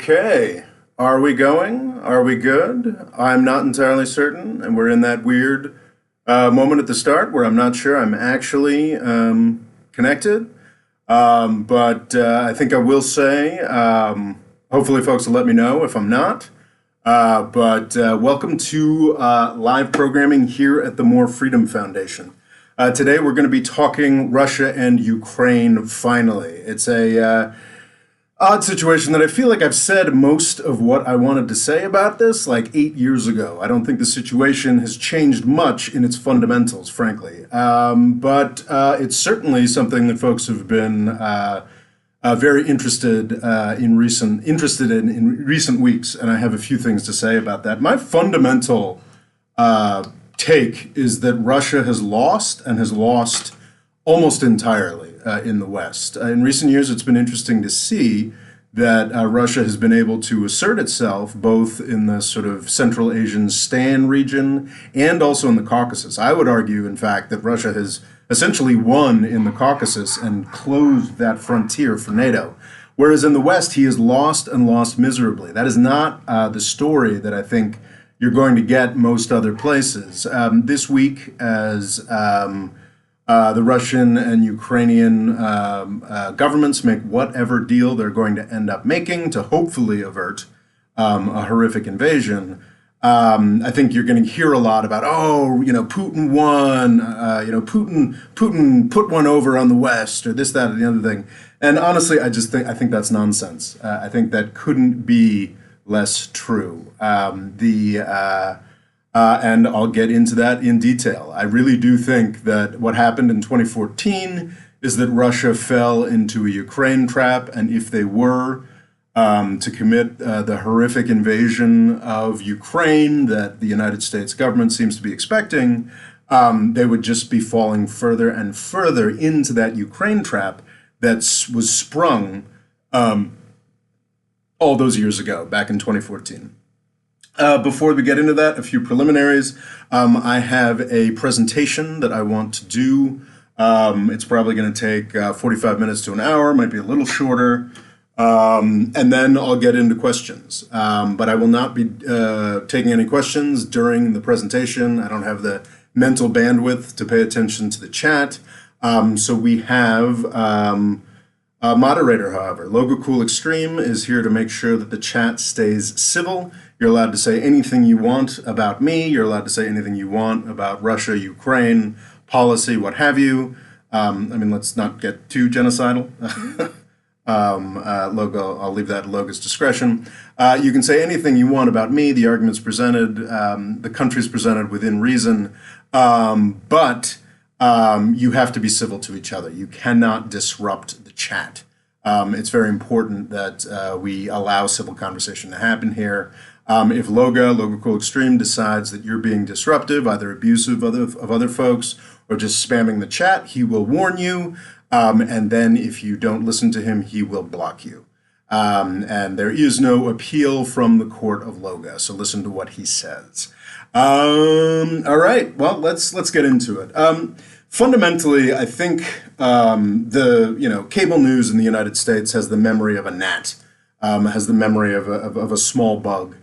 Okay. Are we going? Are we good? I'm not entirely certain, and we're in that weird moment at the start where I'm not sure I'm actually connected. But I think I will say, hopefully, folks will let me know if I'm not. But welcome to live programming here at the More Freedom Foundation. Today, we're going to be talking Russia and Ukraine finally. It's a odd situation that I feel like I've said most of what I wanted to say about this like 8 years ago. I don't think the situation has changed much in its fundamentals, frankly. But it's certainly something that folks have been very interested in recent weeks, and I have a few things to say about that. My fundamental take is that Russia has lost and has lost almost entirely in the West. In recent years, it's been interesting to see that Russia has been able to assert itself both in the sort of Central Asian Stan region and also in the Caucasus. I would argue, in fact, that Russia has essentially won in the Caucasus and closed that frontier for NATO. Whereas in the West, he has lost and lost miserably. That is not the story that I think you're going to get most other places. This week, as the Russian and Ukrainian governments make whatever deal they're going to end up making to hopefully avert a horrific invasion. I think you're going to hear a lot about, Putin won, Putin put one over on the West, or this, that, or the other thing. And honestly, I think that's nonsense. I think that couldn't be less true. And I'll get into that in detail. I really do think that what happened in 2014 is that Russia fell into a Ukraine trap, and if they were to commit the horrific invasion of Ukraine that the United States government seems to be expecting, they would just be falling further and further into that Ukraine trap that was sprung all those years ago, back in 2014. Before we get into that, a few preliminaries. I have a presentation that I want to do. It's probably going to take 45 minutes to an hour, might be a little shorter. And then I'll get into questions. But I will not be taking any questions during the presentation. I don't have the mental bandwidth to pay attention to the chat. So we have a moderator, however. Logo Cool Extreme is here to make sure that the chat stays civil. You're allowed to say anything you want about me. You're allowed to say anything you want about Russia, Ukraine, policy, what have you. Let's not get too genocidal. Logo, I'll leave that at Logo's discretion. You can say anything you want about me, the arguments presented, the countries presented within reason, but you have to be civil to each other. You cannot disrupt the chat. It's very important that we allow civil conversation to happen here. If Logo Cool Extreme decides that you're being disruptive, either abusive of other folks or just spamming the chat, he will warn you. And then if you don't listen to him, he will block you. And there is no appeal from the court of Logo, so listen to what he says. All right, well, let's get into it. Fundamentally, I think the cable news in the United States has the memory of a gnat, has the memory of a small bug,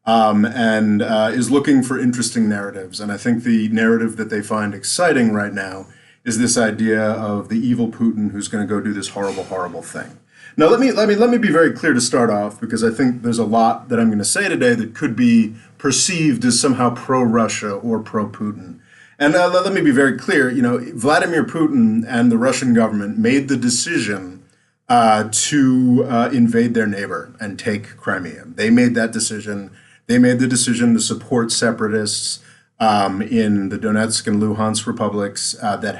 and is looking for interesting narratives. And I think the narrative that they find exciting right now is this idea of the evil Putin who's going to go do this horrible, horrible thing. Now, let me be very clear to start off, because I think there's a lot that I'm going to say today that could be perceived as somehow pro-Russia or pro-Putin. And let me be very clear, Vladimir Putin and the Russian government made the decision to invade their neighbor and take Crimea. They made that decision. They made the decision to support separatists in the Donetsk and Luhansk republics that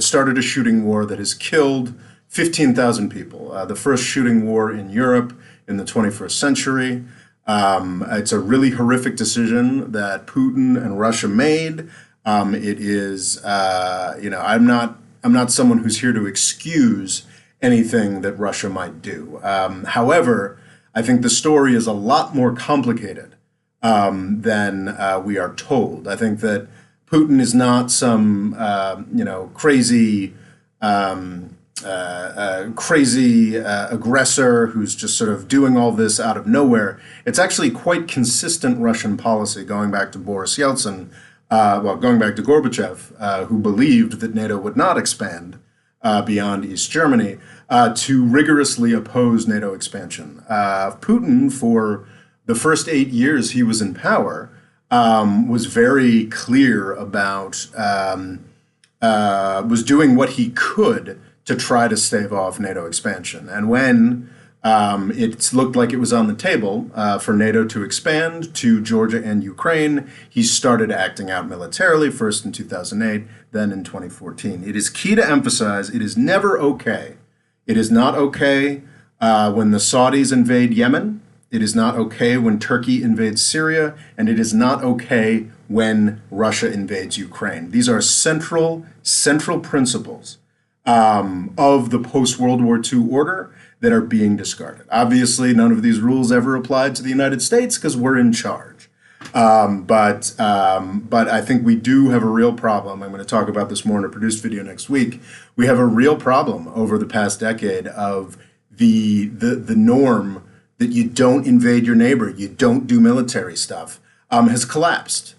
started a shooting war that has killed 15,000 people. The first shooting war in Europe in the 21st century. It's a really horrific decision that Putin and Russia made. It is, I'm not someone who's here to excuse anything that Russia might do. However, I think the story is a lot more complicated than we are told. I think that Putin is not some, crazy crazy aggressor who's just sort of doing all this out of nowhere. It's actually quite consistent Russian policy going back to Boris Yeltsin, going back to Gorbachev, who believed that NATO would not expand beyond East Germany, to rigorously oppose NATO expansion. Putin, for the first 8 years he was in power, was very clear about, was doing what he could to try to stave off NATO expansion. And when it looked like it was on the table for NATO to expand to Georgia and Ukraine, he started acting out militarily, first in 2008, then in 2014. It is key to emphasize it is never okay. It is not okay when the Saudis invade Yemen. It is not okay when Turkey invades Syria. And it is not okay when Russia invades Ukraine. These are central principles of the post-World War II order that are being discarded. Obviously, none of these rules ever applied to the United States because we're in charge. But I think we do have a real problem. I'm going to talk about this more in a produced video next week. We have a real problem over the past decade of the norm that you don't invade your neighbor, you don't do military stuff, has collapsed.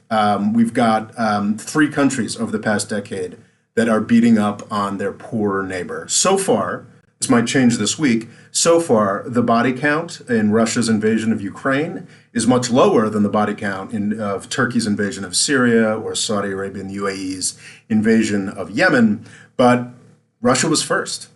We've got 3 countries over the past decade that are beating up on their poorer neighbor. So far, this might change this week, so far the body count in Russia's invasion of Ukraine is much lower than the body count of Turkey's invasion of Syria or Saudi Arabia and the UAE's invasion of Yemen, but Russia was first.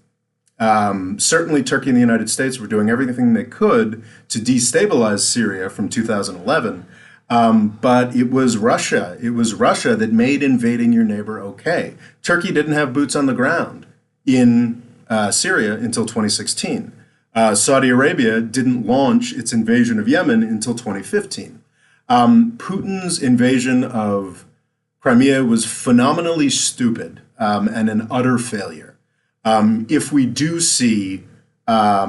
Certainly Turkey and the United States were doing everything they could to destabilize Syria from 2011. But it was Russia. It was Russia that made invading your neighbor okay. Turkey didn't have boots on the ground in Syria until 2016. Saudi Arabia didn't launch its invasion of Yemen until 2015. Putin's invasion of Crimea was phenomenally stupid and an utter failure. If we do see a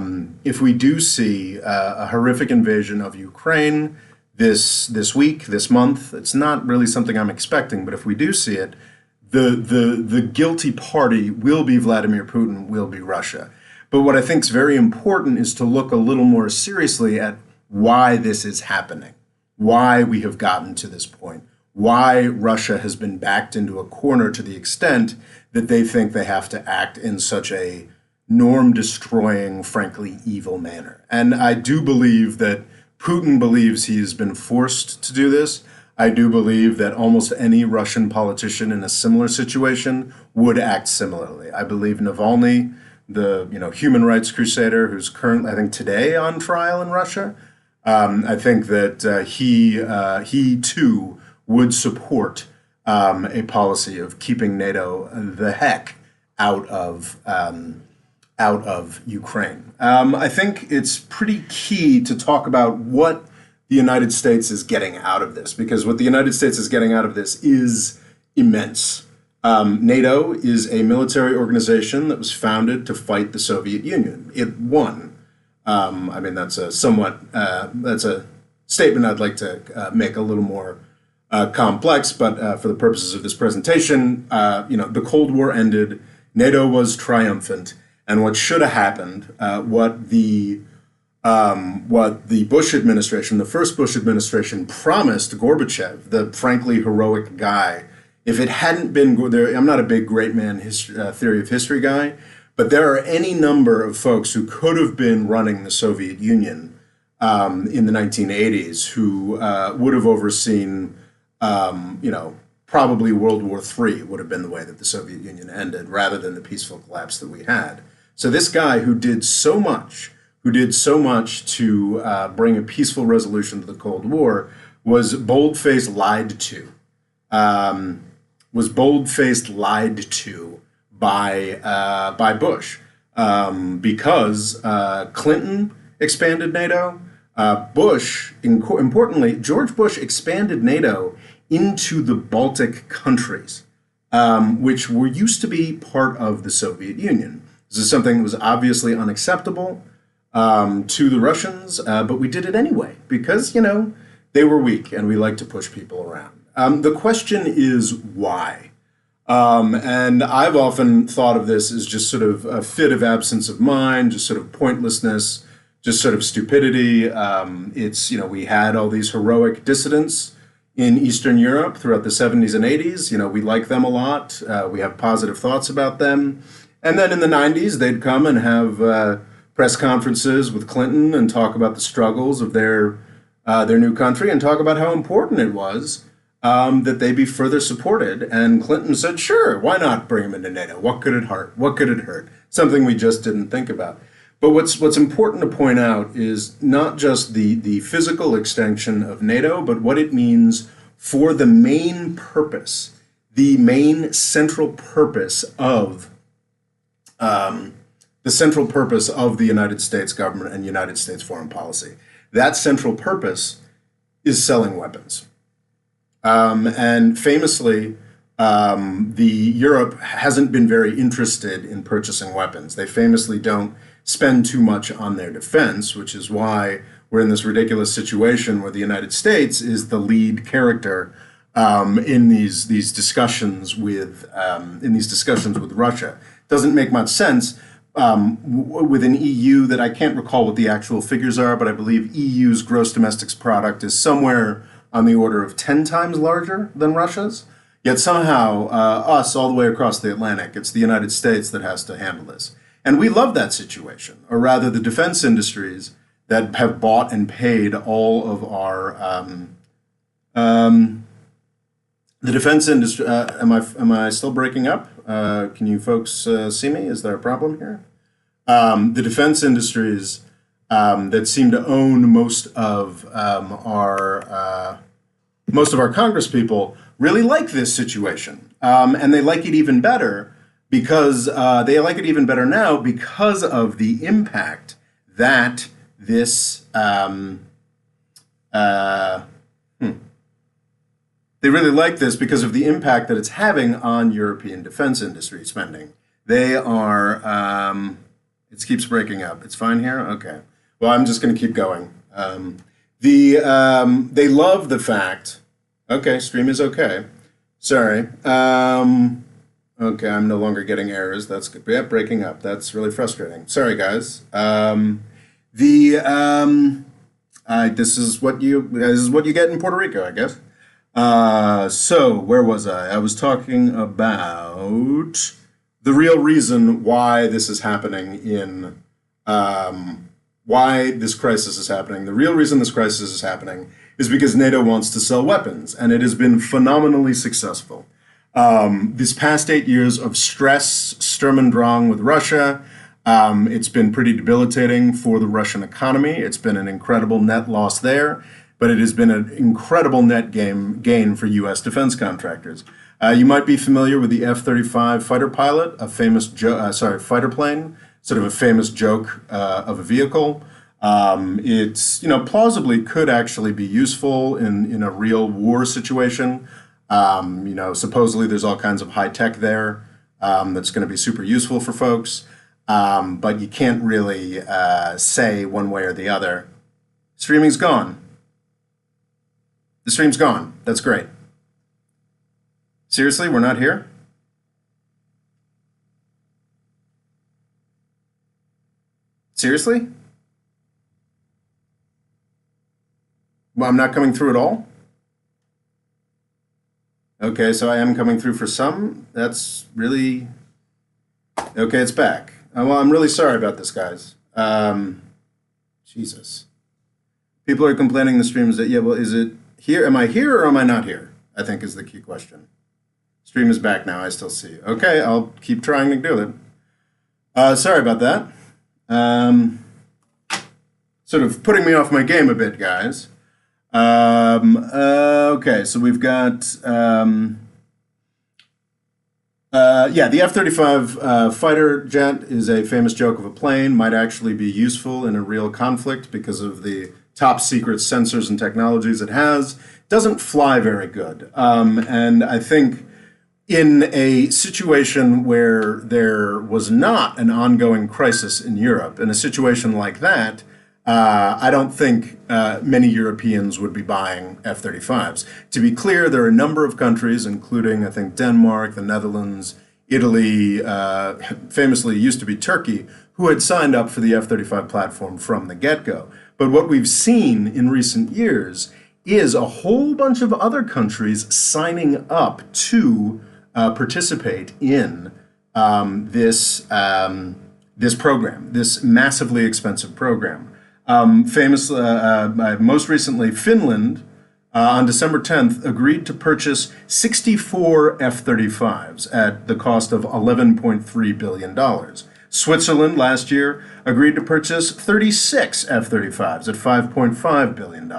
horrific invasion of Ukraine this week, this month, it's not really something I'm expecting, but if we do see it, the guilty party will be Vladimir Putin, will be Russia. But what I think is very important is to look a little more seriously at why this is happening, why we have gotten to this point, why Russia has been backed into a corner to the extent that they think they have to act in such a norm-destroying, frankly, evil manner. And I do believe that Putin believes he's been forced to do this. I do believe that almost any Russian politician in a similar situation would act similarly. I believe Navalny, the human rights crusader who's currently, I think today, on trial in Russia, I think that he too would support a policy of keeping NATO the heck out of Ukraine. I think it's pretty key to talk about what the United States is getting out of this, because what the United States is getting out of this is immense. NATO is a military organization that was founded to fight the Soviet Union. It won. I mean, that's a statement I'd like to make a little more complex, but for the purposes of this presentation, the Cold War ended, NATO was triumphant, and what should have happened, what the Bush administration, the first Bush administration, promised Gorbachev, the frankly heroic guy. If it hadn't been, I'm not a big great man theory of history guy, but there are any number of folks who could have been running the Soviet Union in the 1980s who would have overseen, probably World War III would have been the way that the Soviet Union ended, rather than the peaceful collapse that we had. So this guy who did so much to bring a peaceful resolution to the Cold War was bold-faced lied to. By Bush, because Clinton expanded NATO. Importantly, George Bush expanded NATO into the Baltic countries, which used to be part of the Soviet Union. This is something that was obviously unacceptable to the Russians, but we did it anyway because, they were weak and we like to push people around. The question is why? And I've often thought of this as just sort of a fit of absence of mind, just sort of pointlessness, just sort of stupidity. We had all these heroic dissidents in Eastern Europe throughout the 70s and 80s. We like them a lot. We have positive thoughts about them. And then in the 90s, they'd come and have press conferences with Clinton and talk about the struggles of their new country and talk about how important it was that they be further supported. And Clinton said, sure, why not bring them into NATO? What could it hurt? What could it hurt? Something we just didn't think about. But what's important to point out is not just the physical extension of NATO, but what it means for the main purpose, the main central purpose of the United States government and United States foreign policy. That central purpose is selling weapons. And famously, Europe hasn't been very interested in purchasing weapons. They famously don't spend too much on their defense, which is why we're in this ridiculous situation where the United States is the lead character in these discussions with Russia. Doesn't make much sense with an EU that I can't recall what the actual figures are, but I believe EU's gross domestic product is somewhere on the order of 10 times larger than Russia's. Yet somehow, us all the way across the Atlantic, it's the United States that has to handle this. And we love that situation, or rather the defense industries that have bought and paid all of our, the defense industry, am I still breaking up? Can you folks see me? Is there a problem here? The defense industries that seem to own most of our Congress people really like this situation, and they like it even better because they like it even better now because of the impact that this. They really like this because of the impact that it's having on European defense industry spending. They are. It keeps breaking up. It's fine here. Okay. Well, I'm just going to keep going. They love the fact. Okay, stream is okay. Sorry. Okay, I'm no longer getting errors. That's good. Yeah, breaking up. That's really frustrating. Sorry, guys. This is what you get in Puerto Rico, I guess. So where was I? I was talking about the real reason why this is happening why this crisis is happening. The real reason this crisis is happening is because NATO wants to sell weapons, and it has been phenomenally successful. This past 8 years of stress, Sturm und Drang with Russia, it's been pretty debilitating for the Russian economy. It's been an incredible net loss there, but it has been an incredible net gain for U.S. defense contractors. You might be familiar with the F-35 fighter pilot, a famous fighter plane, sort of a famous joke of a vehicle. It's plausibly could actually be useful in a real war situation. Supposedly there's all kinds of high tech there that's going to be super useful for folks, but you can't really say one way or the other. Streaming's gone. The stream's gone. That's great. Seriously, we're not here? Seriously? Well, I'm not coming through at all? Okay, so I am coming through for some. That's really... Okay, it's back. Well, I'm really sorry about this, guys. Jesus. People are complaining the stream is that, yeah, well, is it here? Am I here or am I not here? I think is the key question. Stream is back now. I still see you. Okay, I'll keep trying to do it. Sorry about that. Sort of putting me off my game a bit, guys. Okay, so we've got... the F-35 fighter jet is a famous joke of a plane, might actually be useful in a real conflict because of the top secret sensors and technologies it has. Doesn't fly very good. And I think in a situation where there was not an ongoing crisis in Europe, in a situation like that, I don't think many Europeans would be buying F-35s. To be clear, there are a number of countries, including, I think, Denmark, the Netherlands, Italy, famously used to be Turkey, who had signed up for the F-35 platform from the get-go. But what we've seen in recent years is a whole bunch of other countries signing up to participate in this program, this massively expensive program. Most recently, Finland, on December 10th, agreed to purchase 64 F-35s at the cost of $11.3 billion. Switzerland last year agreed to purchase 36 F-35s at $5.5 billion.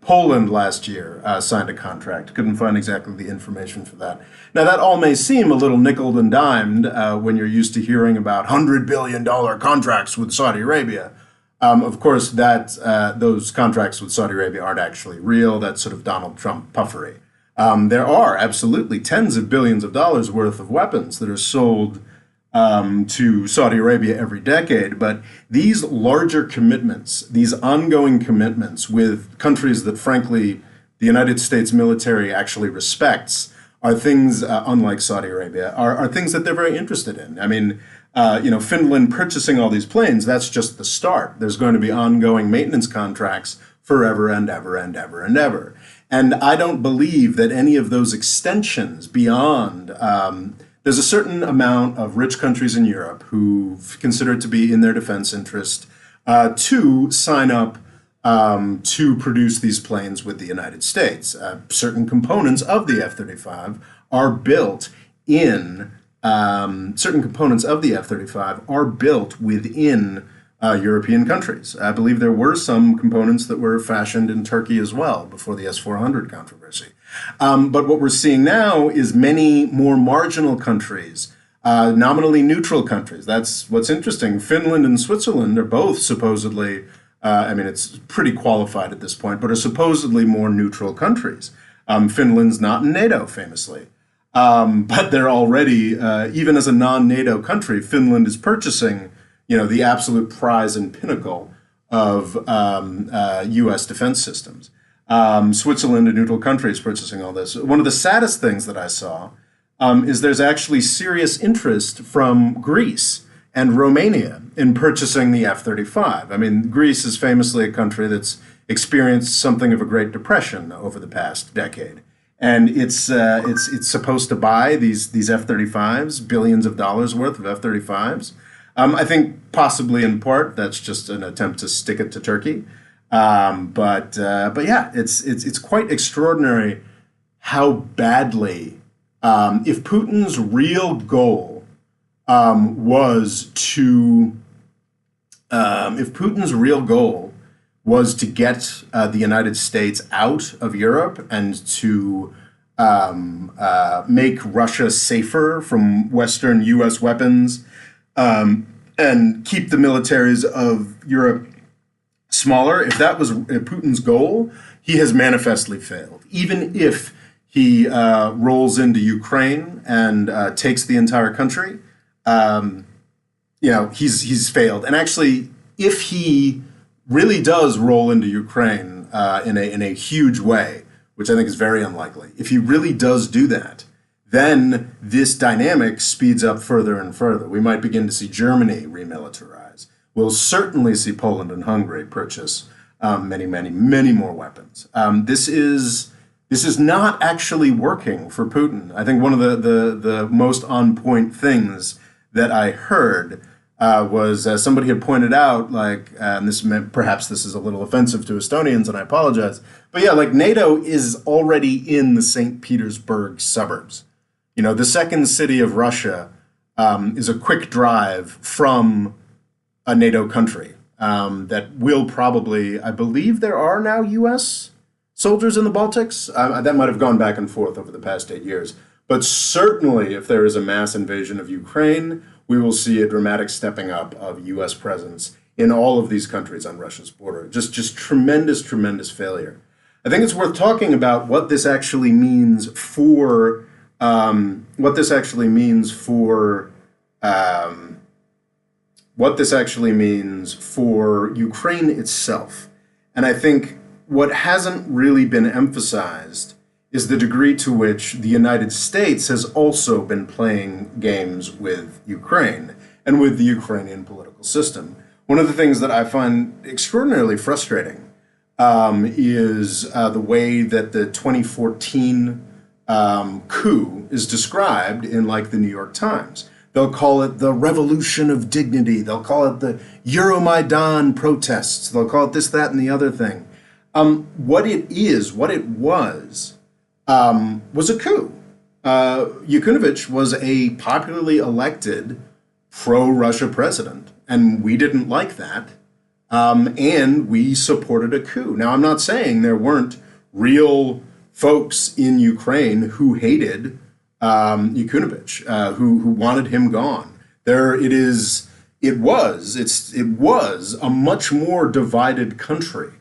Poland last year signed a contract. Couldn't find exactly the information for that. Now, that all may seem a little nickel and dimed when you're used to hearing about $100 billion contracts with Saudi Arabia. Of course, those contracts with Saudi Arabia aren't actually real. That's sort of Donald Trump puffery. There are absolutely tens of billions of dollars worth of weapons that are sold to Saudi Arabia every decade. But these larger commitments, these ongoing commitments with countries that, frankly, the United States military actually respects, are things, unlike Saudi Arabia, are things that they're very interested in. I mean, Finland purchasing all these planes, that's just the start. There's going to be ongoing maintenance contracts forever and ever and ever and ever. And I don't believe that any of those extensions beyond, there's a certain amount of rich countries in Europe who consider it to be in their defense interest to sign up to produce these planes with the United States. Certain components of the F-35 are built in certain components of the F-35 are built within European countries. I believe there were some components that were fashioned in Turkey as well before the S-400 controversy. But what we're seeing now is many more marginal countries, nominally neutral countries. That's what's interesting. Finland and Switzerland are both supposedly, it's pretty qualified at this point, but are supposedly more neutral countries. Finland's not in NATO, famously. But they're already, even as a non-NATO country, Finland is purchasing, the absolute prize and pinnacle of U.S. defense systems. Switzerland, a neutral country, is purchasing all this. One of the saddest things that I saw is there's actually serious interest from Greece and Romania in purchasing the F-35. I mean, Greece is famously a country that's experienced something of a Great Depression over the past decade. And it's supposed to buy these F-35s, billions of dollars worth of F-35s. I think possibly in part that's just an attempt to stick it to Turkey. But yeah, it's quite extraordinary how badly, if Putin's real goal was to get the United States out of Europe and to make Russia safer from Western U.S. weapons and keep the militaries of Europe smaller, if that was Putin's goal, he has manifestly failed. Even if he rolls into Ukraine and takes the entire country, he's failed. And actually, if he really does roll into Ukraine in a huge way, which I think is very unlikely, if he really does do that, then this dynamic speeds up further and further. We might begin to see Germany remilitarize. We'll certainly see Poland and Hungary purchase many, many, many more weapons. This is not actually working for Putin. I think one of the most on-point things that I heard was somebody had pointed out, perhaps this is a little offensive to Estonians, and I apologize, but yeah, NATO is already in the St. Petersburg suburbs. The second city of Russia is a quick drive from a NATO country that will probably, I believe there are now U.S. soldiers in the Baltics. That might have gone back and forth over the past 8 years. But certainly if there is a mass invasion of Ukraine, we will see a dramatic stepping up of U.S. presence in all of these countries on Russia's border. Just tremendous, tremendous failure. I think it's worth talking about what this actually means for what this actually means for Ukraine itself. And I think what hasn't really been emphasized is the degree to which the United States has also been playing games with Ukraine and with the Ukrainian political system. One of the things that I find extraordinarily frustrating is the way that the 2014 coup is described in, like, the New York Times. They'll call it the revolution of dignity. They'll call it the Euromaidan protests. They'll call it this, that, and the other thing. What it was a coup. Yanukovych was a popularly elected pro-Russia president, and we didn't like that, and we supported a coup. Now, I'm not saying there weren't real folks in Ukraine who hated Yanukovych, who wanted him gone. It was a much more divided country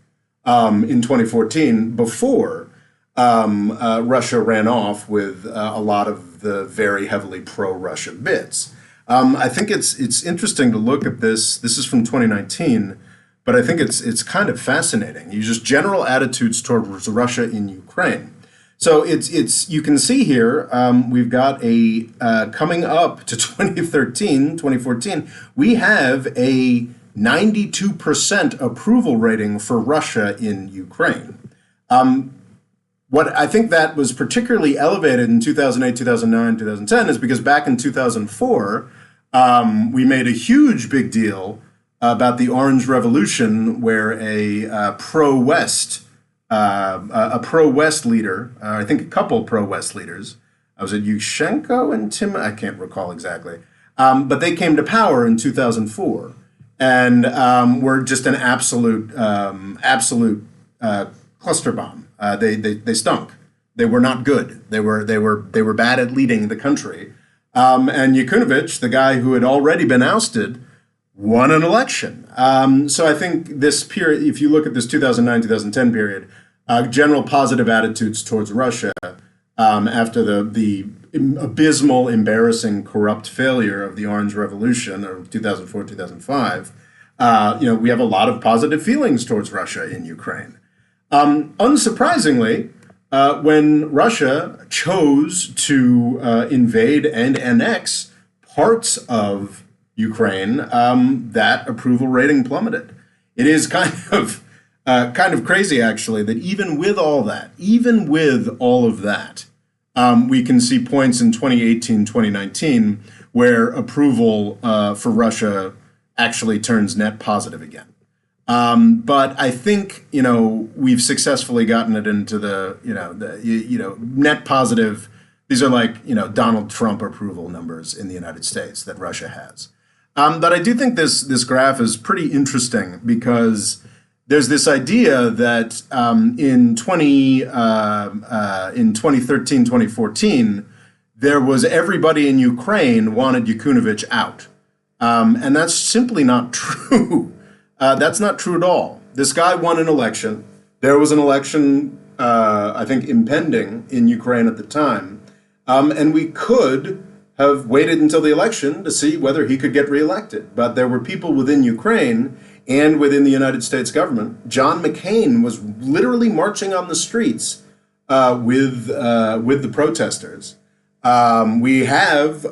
in 2014 before Russia ran off with a lot of the very heavily pro-Russia bits. I think it's interesting to look at this. This is from 2019, but I think it's kind of fascinating. Just general attitudes towards Russia in Ukraine. So it's you can see here, we've got a coming up to 2014, we have a 92% approval rating for Russia in Ukraine. What I think that was particularly elevated in 2008, 2009, 2010 is because back in 2004, we made a huge big deal about the Orange Revolution, where a pro-West leader, I think a couple pro-West leaders, was it Yushchenko and Tim? I can't recall exactly, but they came to power in 2004, and were just an absolute cluster bomb. They stunk. They were not good. They were bad at leading the country. And Yanukovych, the guy who had already been ousted, won an election. So I think this period, if you look at this 2009-2010 period, general positive attitudes towards Russia after the abysmal, embarrassing, corrupt failure of the Orange Revolution of 2004-2005, we have a lot of positive feelings towards Russia in Ukraine. Unsurprisingly, when Russia chose to invade and annex parts of Ukraine, that approval rating plummeted. It is kind of crazy, actually, that even with all of that, we can see points in 2018, 2019 where approval for Russia actually turns net positive again. But I think, we've successfully gotten it into the net positive. These are like, Donald Trump approval numbers in the United States that Russia has. But I do think this graph is pretty interesting because there's this idea that in 2013, 2014, there was everybody in Ukraine wanted Yanukovych out. And that's simply not true. That's not true at all. This guy won an election. There was an election, I think, impending in Ukraine at the time. And we could have waited until the election to see whether he could get reelected. But there were people within Ukraine and within the United States government. John McCain was literally marching on the streets with the protesters. We have,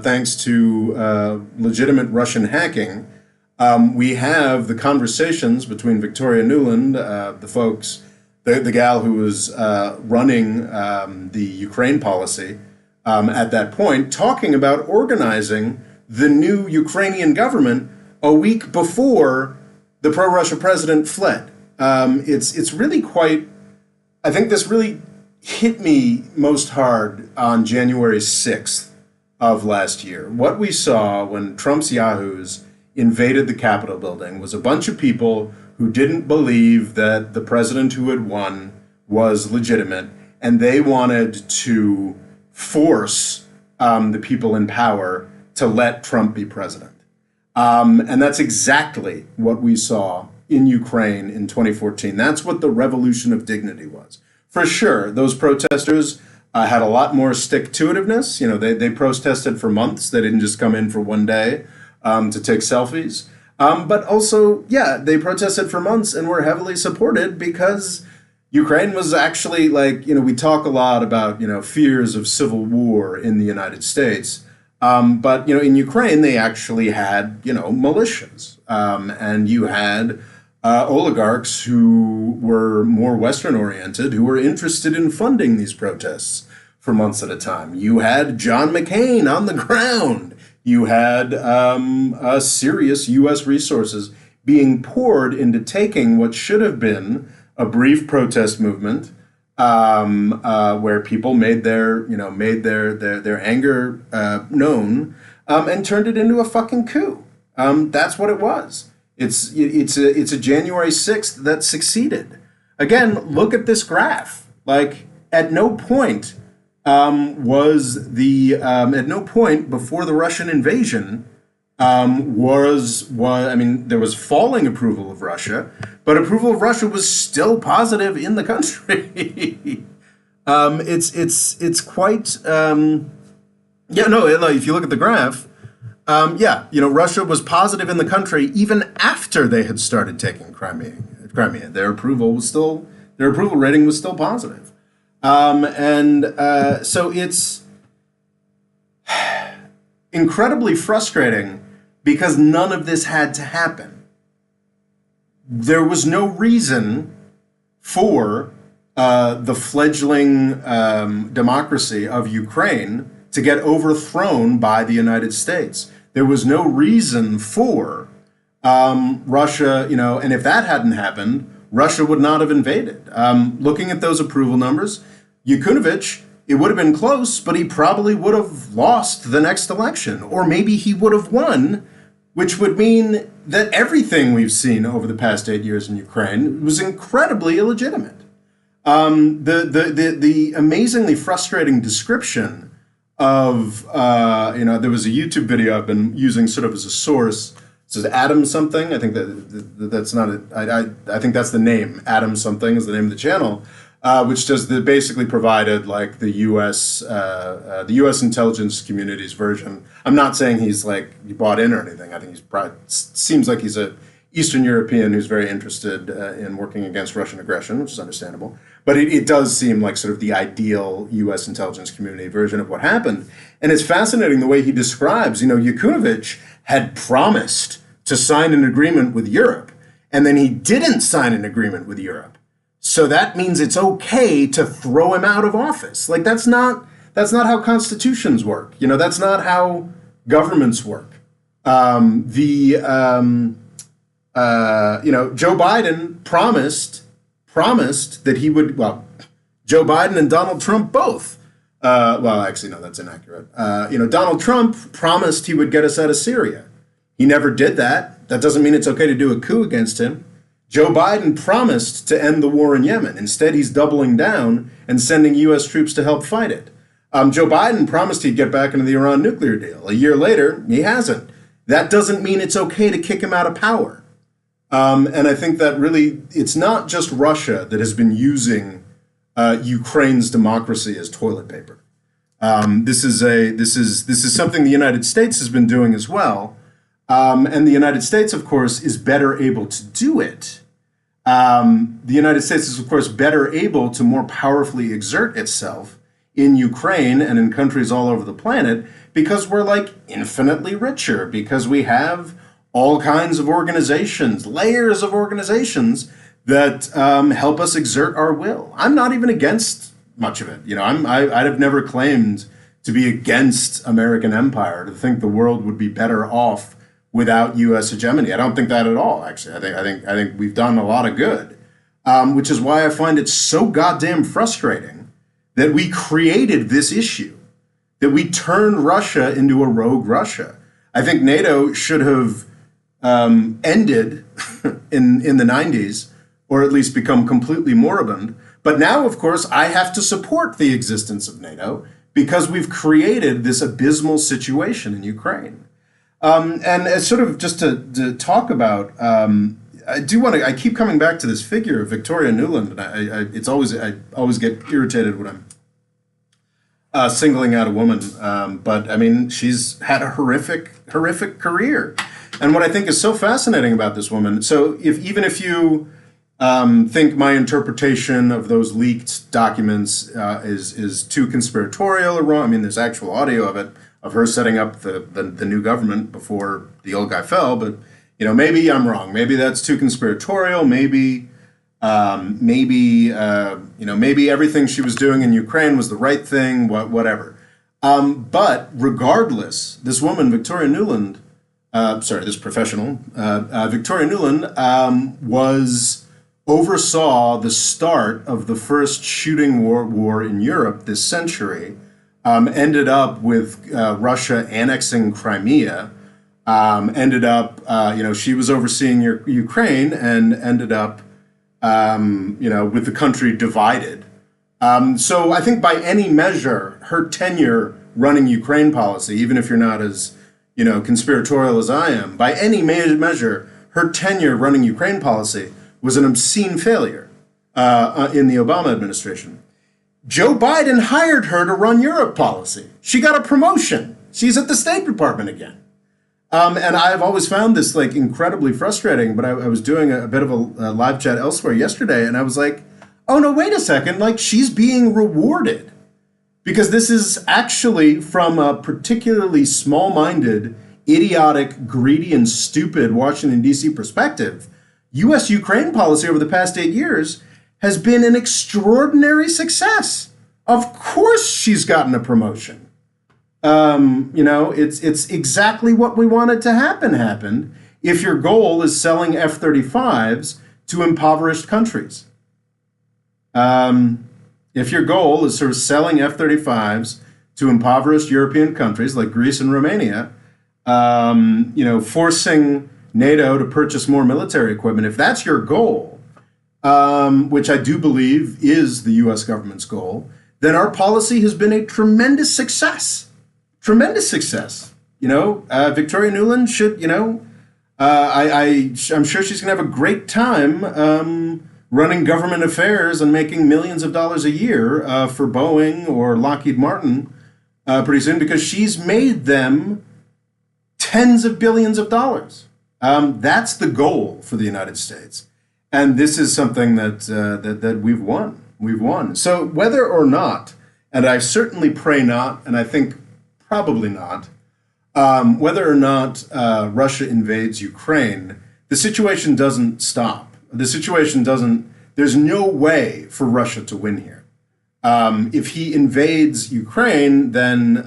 thanks to legitimate Russian hacking, we have the conversations between Victoria Nuland, the gal who was running the Ukraine policy at that point, talking about organizing the new Ukrainian government a week before the pro-Russia president fled. It's really quite, I think this really hit me most hard on January 6th of last year. What we saw when Trump's yahoos invaded the Capitol building was a bunch of people who didn't believe that the president who had won was legitimate, and they wanted to force the people in power to let Trump be president. And that's exactly what we saw in Ukraine in 2014. That's what the revolution of dignity was. For sure, those protesters had a lot more stick-to-itiveness. They protested for months. They didn't just come in for one day. to take selfies. But also, yeah, they protested for months and were heavily supported because Ukraine was actually like, we talk a lot about, fears of civil war in the United States. But, in Ukraine, they actually had, militias. And you had oligarchs who were more Western oriented, who were interested in funding these protests for months at a time. You had John McCain on the ground. You had serious U.S. resources being poured into taking what should have been a brief protest movement, where people made their anger known, and turned it into a fucking coup. That's what it was. It's a January 6th that succeeded. Again, look at this graph. Like, at no point at no point before the Russian invasion there was falling approval of Russia, but approval of Russia was still positive in the country. It's quite if you look at the graph, Russia was positive in the country even after they had started taking Crimea. Their approval rating was still positive. So it's incredibly frustrating because none of this had to happen. There was no reason for the fledgling democracy of Ukraine to get overthrown by the United States. There was no reason for Russia, and if that hadn't happened, Russia would not have invaded. Looking at those approval numbers, Yanukovych, it would have been close, but he probably would have lost the next election. Or maybe he would have won, which would mean that everything we've seen over the past 8 years in Ukraine was incredibly illegitimate. The amazingly frustrating description of, there was a YouTube video I've been using sort of as a source. It says Adam something. I think that's not it. I think that's the name. Adam something is the name of the channel, which basically provided like the U.S. Intelligence community's version. I'm not saying he's like bought in or anything. I think seems like he's a Eastern European who's very interested in working against Russian aggression, which is understandable. But it does seem like sort of the ideal U.S. intelligence community version of what happened. And it's fascinating the way he describes, Yanukovych had promised to sign an agreement with Europe, and then he didn't sign an agreement with Europe. So that means it's okay to throw him out of office. Like, that's not how constitutions work. That's not how governments work. Joe Biden promised that he would, Joe Biden and Donald Trump both. Actually, no, that's inaccurate. Donald Trump promised he would get us out of Syria. He never did that. That doesn't mean it's okay to do a coup against him. Joe Biden promised to end the war in Yemen. Instead, he's doubling down and sending U.S. troops to help fight it. Joe Biden promised he'd get back into the Iran nuclear deal. A year later, he hasn't. That doesn't mean it's okay to kick him out of power. And I think that really, it's not just Russia that has been using Ukraine's democracy as toilet paper. This is something the United States has been doing as well. And the United States, of course, is better able to do it. The United States is, of course, better able to more powerfully exert itself in Ukraine and in countries all over the planet because we're like infinitely richer, because we have all kinds of organizations, layers of organizations that help us exert our will. I'm not even against much of it. I'd have never claimed to be against American empire, to think the world would be better off without U.S. hegemony. I don't think that at all, actually. I think we've done a lot of good, which is why I find it so goddamn frustrating that we created this issue, that we turned Russia into a rogue Russia. I think NATO should have ended in the 90s, or at least become completely moribund. But now, of course, I have to support the existence of NATO because we've created this abysmal situation in Ukraine. And as sort of just to talk about, I keep coming back to this figure of Victoria Nuland, and I always get irritated when I'm singling out a woman. But I mean, she's had a horrific horrific career. And what I think is so fascinating about this woman, so even if you think my interpretation of those leaked documents is too conspiratorial or wrong, I mean, there's actual audio of it, of her setting up the new government before the old guy fell, but maybe I'm wrong. Maybe that's too conspiratorial. Maybe everything she was doing in Ukraine was the right thing. Whatever. But regardless, this woman, Victoria Nuland, this professional, Victoria Nuland, oversaw the start of the first shooting war in Europe this century. Ended up with Russia annexing Crimea. Ended up, she was overseeing Ukraine and ended up, with the country divided. So I think by any measure, her tenure running Ukraine policy, even if you're not as, conspiratorial as I am, by any measure, her tenure running Ukraine policy was an obscene failure in the Obama administration. Joe Biden hired her to run Europe policy. She got a promotion. She's at the State Department again. And I've always found this incredibly frustrating, but I was doing a bit of a live chat elsewhere yesterday, and I was like, oh no, wait a second, she's being rewarded. Because this is actually from a particularly small-minded, idiotic, greedy, and stupid Washington, D.C. perspective. U.S. Ukraine policy over the past 8 years has been an extraordinary success. Of course she's gotten a promotion. It's exactly what we wanted to happen if your goal is selling F-35s to impoverished countries. If your goal is sort of selling F-35s to impoverished European countries like Greece and Romania, forcing NATO to purchase more military equipment, if that's your goal, which I do believe is the U.S. government's goal, then our policy has been a tremendous success. Tremendous success. Victoria Nuland should, I'm sure she's going to have a great time running government affairs and making millions of dollars a year for Boeing or Lockheed Martin pretty soon, because she's made them tens of billions of dollars. That's the goal for the United States. And this is something that we've won. We've won. So whether or not, and I certainly pray not, and I think probably not, whether or not Russia invades Ukraine, the situation doesn't stop. The situation doesn't, there's no way for Russia to win here. If he invades Ukraine, then,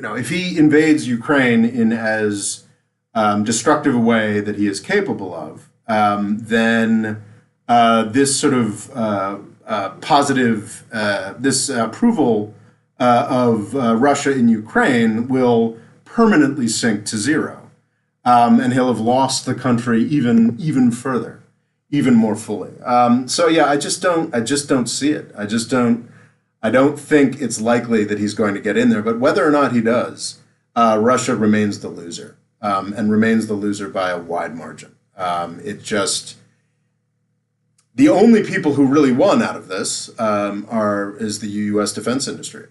if he invades Ukraine in as destructive a way that he is capable of, then this sort of positive, this approval of Russia in Ukraine will permanently sink to zero. And he'll have lost the country even further, even more fully. So yeah, I just don't see it. I don't think it's likely that he's going to get in there. But whether or not he does, Russia remains the loser, and remains the loser by a wide margin. The only people who really won out of this is the U.S. defense industry.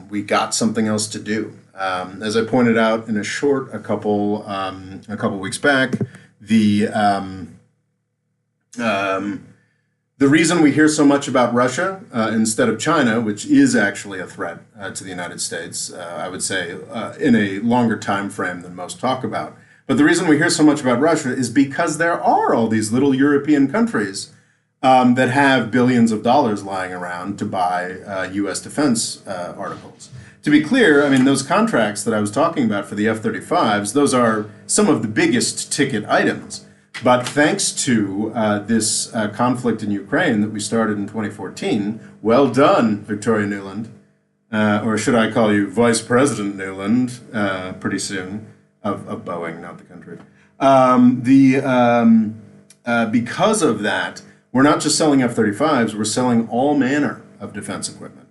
We got something else to do. As I pointed out in a short a couple weeks back, the reason we hear so much about Russia instead of China, which is actually a threat to the United States, I would say in a longer time frame than most talk about. But the reason we hear so much about Russia is because there are all these little European countries that have billions of dollars lying around to buy U.S. defense articles. To be clear, I mean, those contracts that I was talking about for the F-35s, those are some of the biggest ticket items. But thanks to this conflict in Ukraine that we started in 2014, well done, Victoria Nuland, or should I call you Vice President Nuland pretty soon, of Boeing, not the country. Because of that, we're not just selling F-35s, we're selling all manner of defense equipment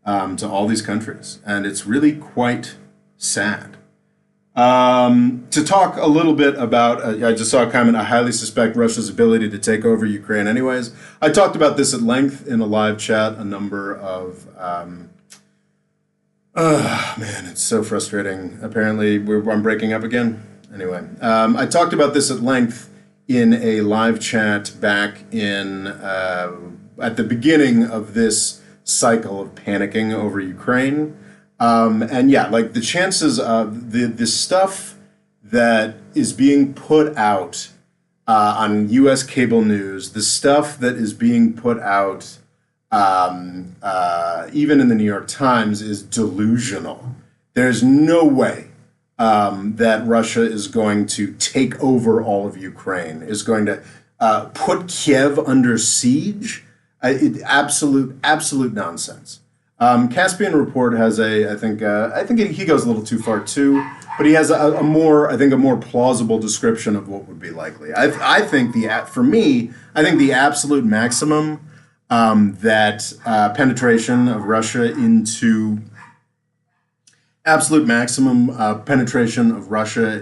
to all these countries. And it's really quite sad. To talk a little bit about, I just saw a comment, I highly suspect Russia's ability to take over Ukraine anyways. I talked about this at length in a live chat a number of Man, it's so frustrating. Apparently, I'm breaking up again. Anyway, I talked about this at length in a live chat back in at the beginning of this cycle of panicking over Ukraine. And yeah, like the chances of the stuff that is being put out on U.S. cable news, the stuff that is being put out even in the New York Times is delusional. There's no way that Russia is going to take over all of Ukraine, is going to put Kiev under siege. Absolute nonsense. Caspian Report has I think he goes a little too far too, but he has a more plausible description of what would be likely. I think for me, I think the absolute maximum that penetration of Russia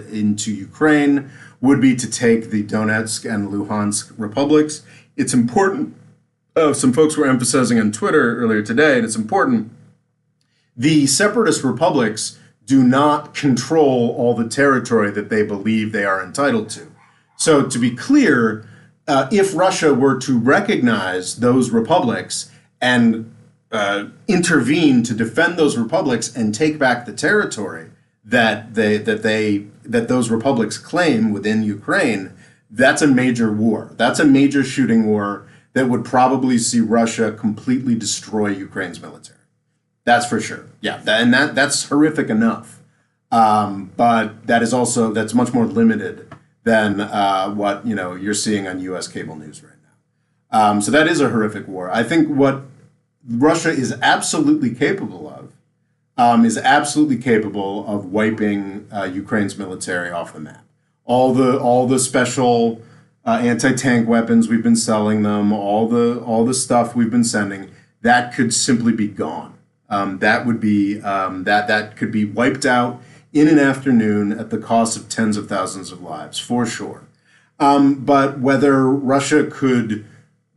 into Ukraine would be to take the Donetsk and Luhansk republics. It's important. Some folks were emphasizing on Twitter earlier today, and it's important. The separatist republics do not control all the territory that they believe they are entitled to. So to be clear, if Russia were to recognize those republics and intervene to defend those republics and take back the territory that those republics claim within Ukraine, that's a major war. That's a major shooting war that would probably see Russia completely destroy Ukraine's military. That's for sure. Yeah, that's horrific enough. But that's much more limited than what you're seeing on U.S. cable news right now. So that is a horrific war. I think what Russia is absolutely capable of wiping Ukraine's military off the map. All the special anti-tank weapons we've been selling them, all the stuff we've been sending, that could simply be gone. That could be wiped out in an afternoon at the cost of tens of thousands of lives, for sure. But whether Russia could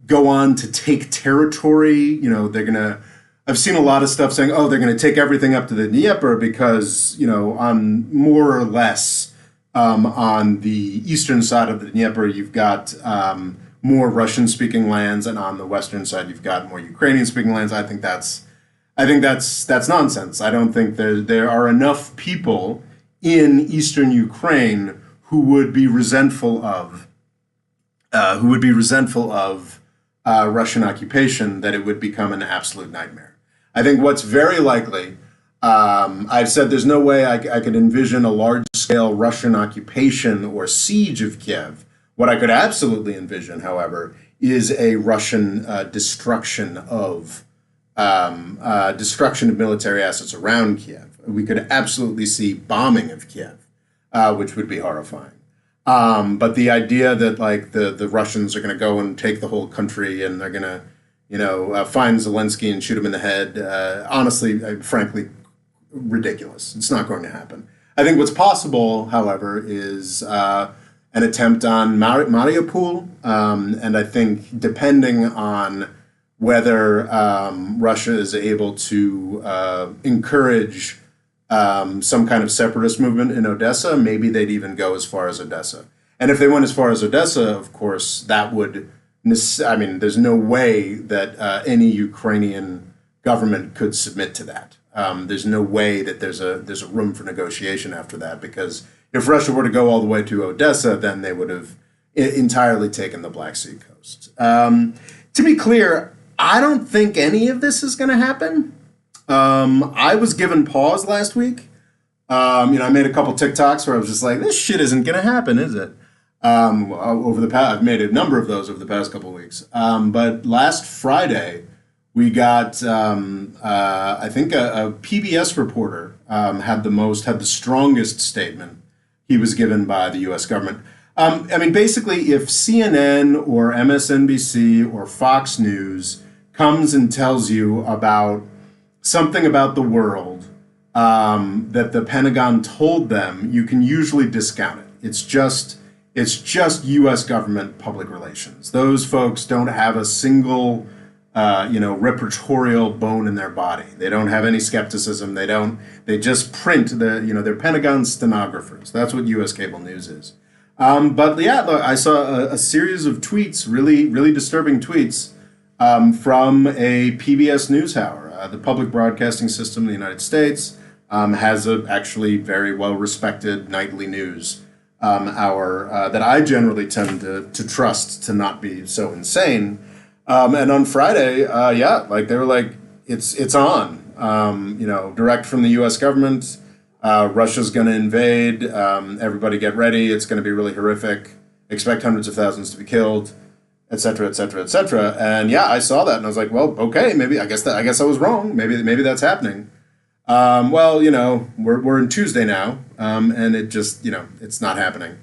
go on to take territory, I've seen a lot of stuff saying, oh, they're going to take everything up to the Dnieper because, on more or less on the eastern side of the Dnieper, you've got more Russian-speaking lands, and on the western side, you've got more Ukrainian-speaking lands. I think that's nonsense. I don't think there are enough people in eastern Ukraine who would be resentful of Russian occupation that it would become an absolute nightmare. I think what's very likely, I've said there's no way I could envision a large-scale Russian occupation or siege of Kiev. What I could absolutely envision, however, is a Russian destruction of military assets around Kiev. We could absolutely see bombing of Kiev, which would be horrifying. But the idea that the Russians are going to go and take the whole country and they're going to, find Zelensky and shoot him in the head, honestly, frankly, ridiculous. It's not going to happen. I think what's possible, however, is an attempt on Mariupol, and I think depending on whether Russia is able to encourage some kind of separatist movement in Odessa, maybe they'd even go as far as Odessa. And if they went as far as Odessa, of course, that would, there's no way that any Ukrainian government could submit to that. There's no way that there's a room for negotiation after that, because if Russia were to go all the way to Odessa, then they would have entirely taken the Black Sea coast. To be clear, I don't think any of this is going to happen. I was given pause last week. I made a couple TikToks where I was just like, this shit isn't going to happen, is it? I've made a number of those over the past couple of weeks. But last Friday, we got, I think a PBS reporter had the strongest statement he was given by the U.S. government. Basically, if CNN or MSNBC or Fox News comes and tells you about something about the world that the Pentagon told them, you can usually discount it. It's just U.S. government public relations. Those folks don't have a single repertorial bone in their body. They don't have any skepticism. They just print they're Pentagon stenographers. That's what U.S. cable news is. But yeah, look, I saw a series of tweets, really, really disturbing tweets from a PBS NewsHour. The public broadcasting system in the United States has a actually very well-respected nightly news hour that I generally tend to trust to not be so insane. And on Friday, they were like, it's on, direct from the U.S. government. Russia's going to invade. Everybody get ready. It's going to be really horrific. Expect hundreds of thousands to be killed, et cetera, et cetera, et cetera. And yeah, I saw that and I was like, well, okay, maybe I guess I was wrong. Maybe that's happening. We're in Tuesday now, and it just, it's not happening.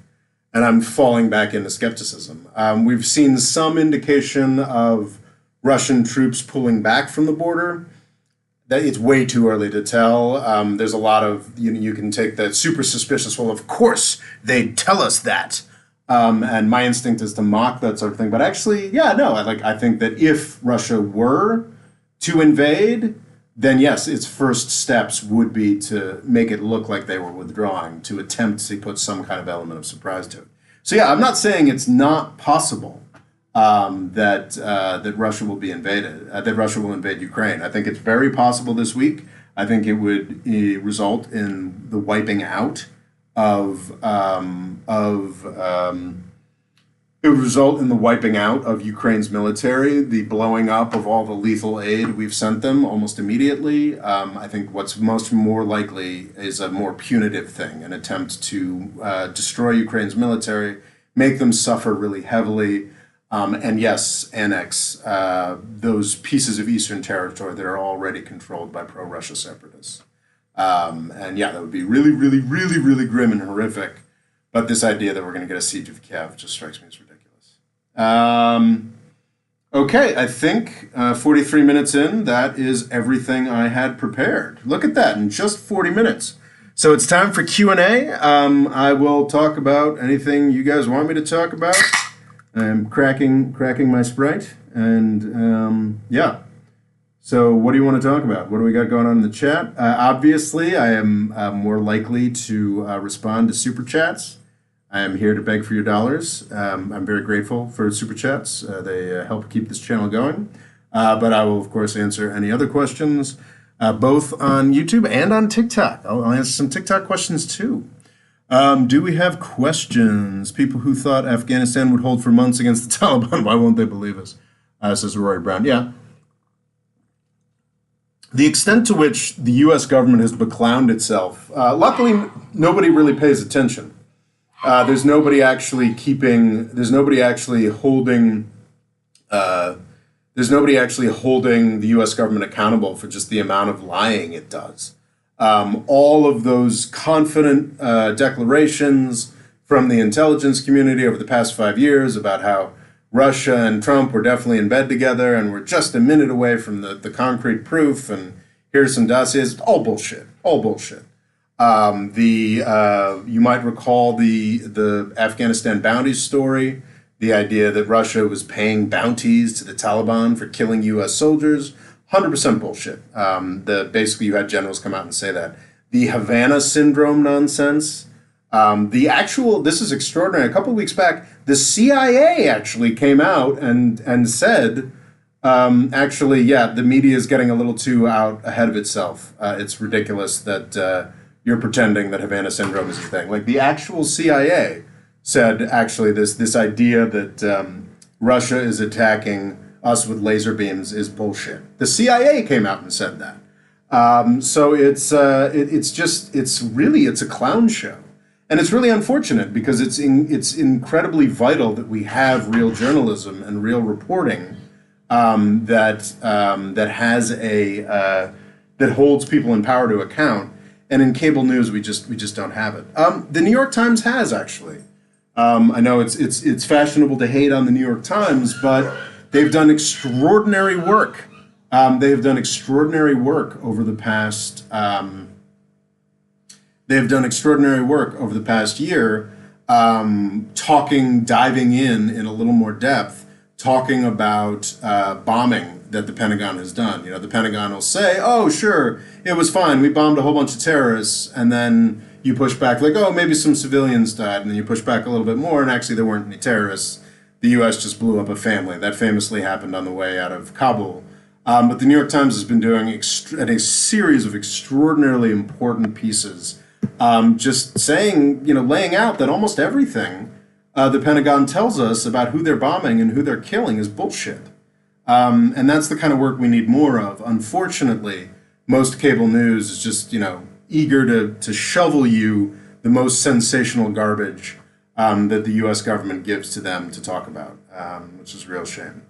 And I'm falling back into skepticism. We've seen some indication of Russian troops pulling back from the border. That it's way too early to tell. There's a lot of, you can take that super suspicious, well, of course they'd tell us that. And my instinct is to mock that sort of thing. But actually, I think that if Russia were to invade, then yes, its first steps would be to make it look like they were withdrawing, to attempt to put some kind of element of surprise to it. So yeah, I'm not saying it's not possible that Russia will be invaded, that Russia will invade Ukraine. I think it's very possible this week. I think it would result in the wiping out it would result in the wiping out of Ukraine's military, the blowing up of all the lethal aid we've sent them almost immediately. I think what's more likely is a more punitive thing, an attempt to destroy Ukraine's military, make them suffer really heavily, and yes, annex those pieces of Eastern territory that are already controlled by pro-Russia separatists. And yeah, that would be really, really, really, really grim and horrific. But this idea that we're going to get a siege of Kiev just strikes me as ridiculous. Okay, I think 43 minutes in, that is everything I had prepared. Look at that, in just 40 minutes. So it's time for Q&A. I will talk about anything you guys want me to talk about. I'm cracking my Sprite, and yeah. So what do you want to talk about? What do we got going on in the chat? Obviously, I am more likely to respond to Super Chats. I am here to beg for your dollars. I'm very grateful for Super Chats. They help keep this channel going. But I will, of course, answer any other questions, both on YouTube and on TikTok. I'll answer some TikTok questions, too. Do we have questions? People who thought Afghanistan would hold for months against the Taliban, why won't they believe us? Says Rory Brown. Yeah. The extent to which the U.S. government has beclowned itself, luckily, nobody really pays attention. There's nobody actually holding the U.S. government accountable for just the amount of lying it does. All of those confident declarations from the intelligence community over the past 5 years about how Russia and Trump were definitely in bed together and we're just a minute away from the concrete proof, and here's some dossiers, all bullshit. You might recall the Afghanistan bounties story, the idea that Russia was paying bounties to the Taliban for killing U.S. soldiers. 100% bullshit. Basically, you had generals come out and say that. The Havana syndrome nonsense. This is extraordinary. A couple of weeks back, the CIA actually came out and said, the media is getting a little too out ahead of itself. It's ridiculous that you're pretending that Havana syndrome is a thing. Like the actual CIA said, actually, this idea that Russia is attacking us with laser beams is bullshit. The CIA came out and said that. So it's a clown show. And it's really unfortunate because it's incredibly vital that we have real journalism and real reporting that holds people in power to account. And in cable news, we just don't have it. The New York Times has, actually. I know it's fashionable to hate on the New York Times, but they've done extraordinary work. They've done extraordinary work over the past. They've done extraordinary work over the past year, diving in a little more depth, talking about bombing that the Pentagon has done. You know, the Pentagon will say, "Oh, sure, it was fine. We bombed a whole bunch of terrorists," and then you push back like, "Oh, maybe some civilians died," and then you push back a little bit more, and actually there weren't any terrorists. The U.S. just blew up a family. That famously happened on the way out of Kabul. But the New York Times has been doing a series of extraordinarily important pieces, just saying, you know, laying out that almost everything the Pentagon tells us about who they're bombing and who they're killing is bullshit. And that's the kind of work we need more of. Unfortunately, most cable news is just, you know, eager to shovel you the most sensational garbage that the U.S. government gives to them to talk about, which is a real shame.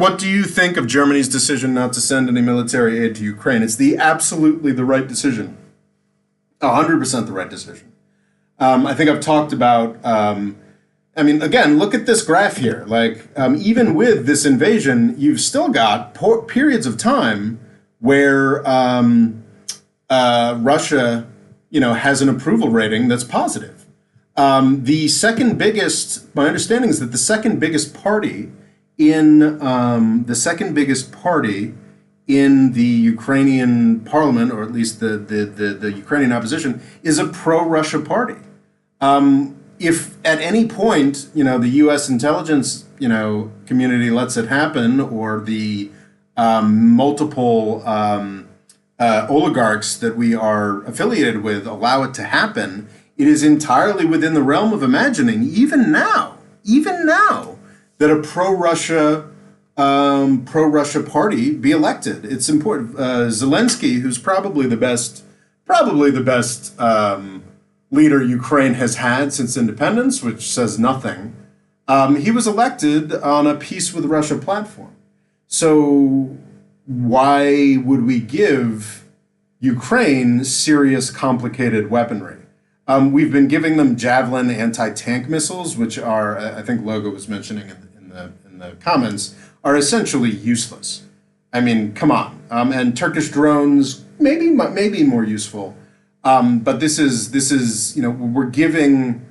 What do you think of Germany's decision not to send any military aid to Ukraine? It's absolutely the right decision. 100% the right decision. I think I've talked about, I mean, again, look at this graph here. Like, even with this invasion, you've still got periods of time where Russia, you know, has an approval rating that's positive. The second biggest, my understanding is that the second biggest party in the Ukrainian parliament, or at least the Ukrainian opposition, is a pro-Russia party. If at any point, you know, the U.S. intelligence, you know, community lets it happen, or the multiple oligarchs that we are affiliated with allow it to happen, it is entirely within the realm of imagining, even now, that a pro-Russia party be elected. It's important. Zelensky, who's probably the best leader Ukraine has had since independence, which says nothing, he was elected on a peace with Russia platform. So why would we give Ukraine serious, complicated weaponry? We've been giving them Javelin anti-tank missiles, which are, I think Logo was mentioning in the comments, are essentially useless. I mean, come on. And Turkish drones, maybe more useful. But this is, you know, we're giving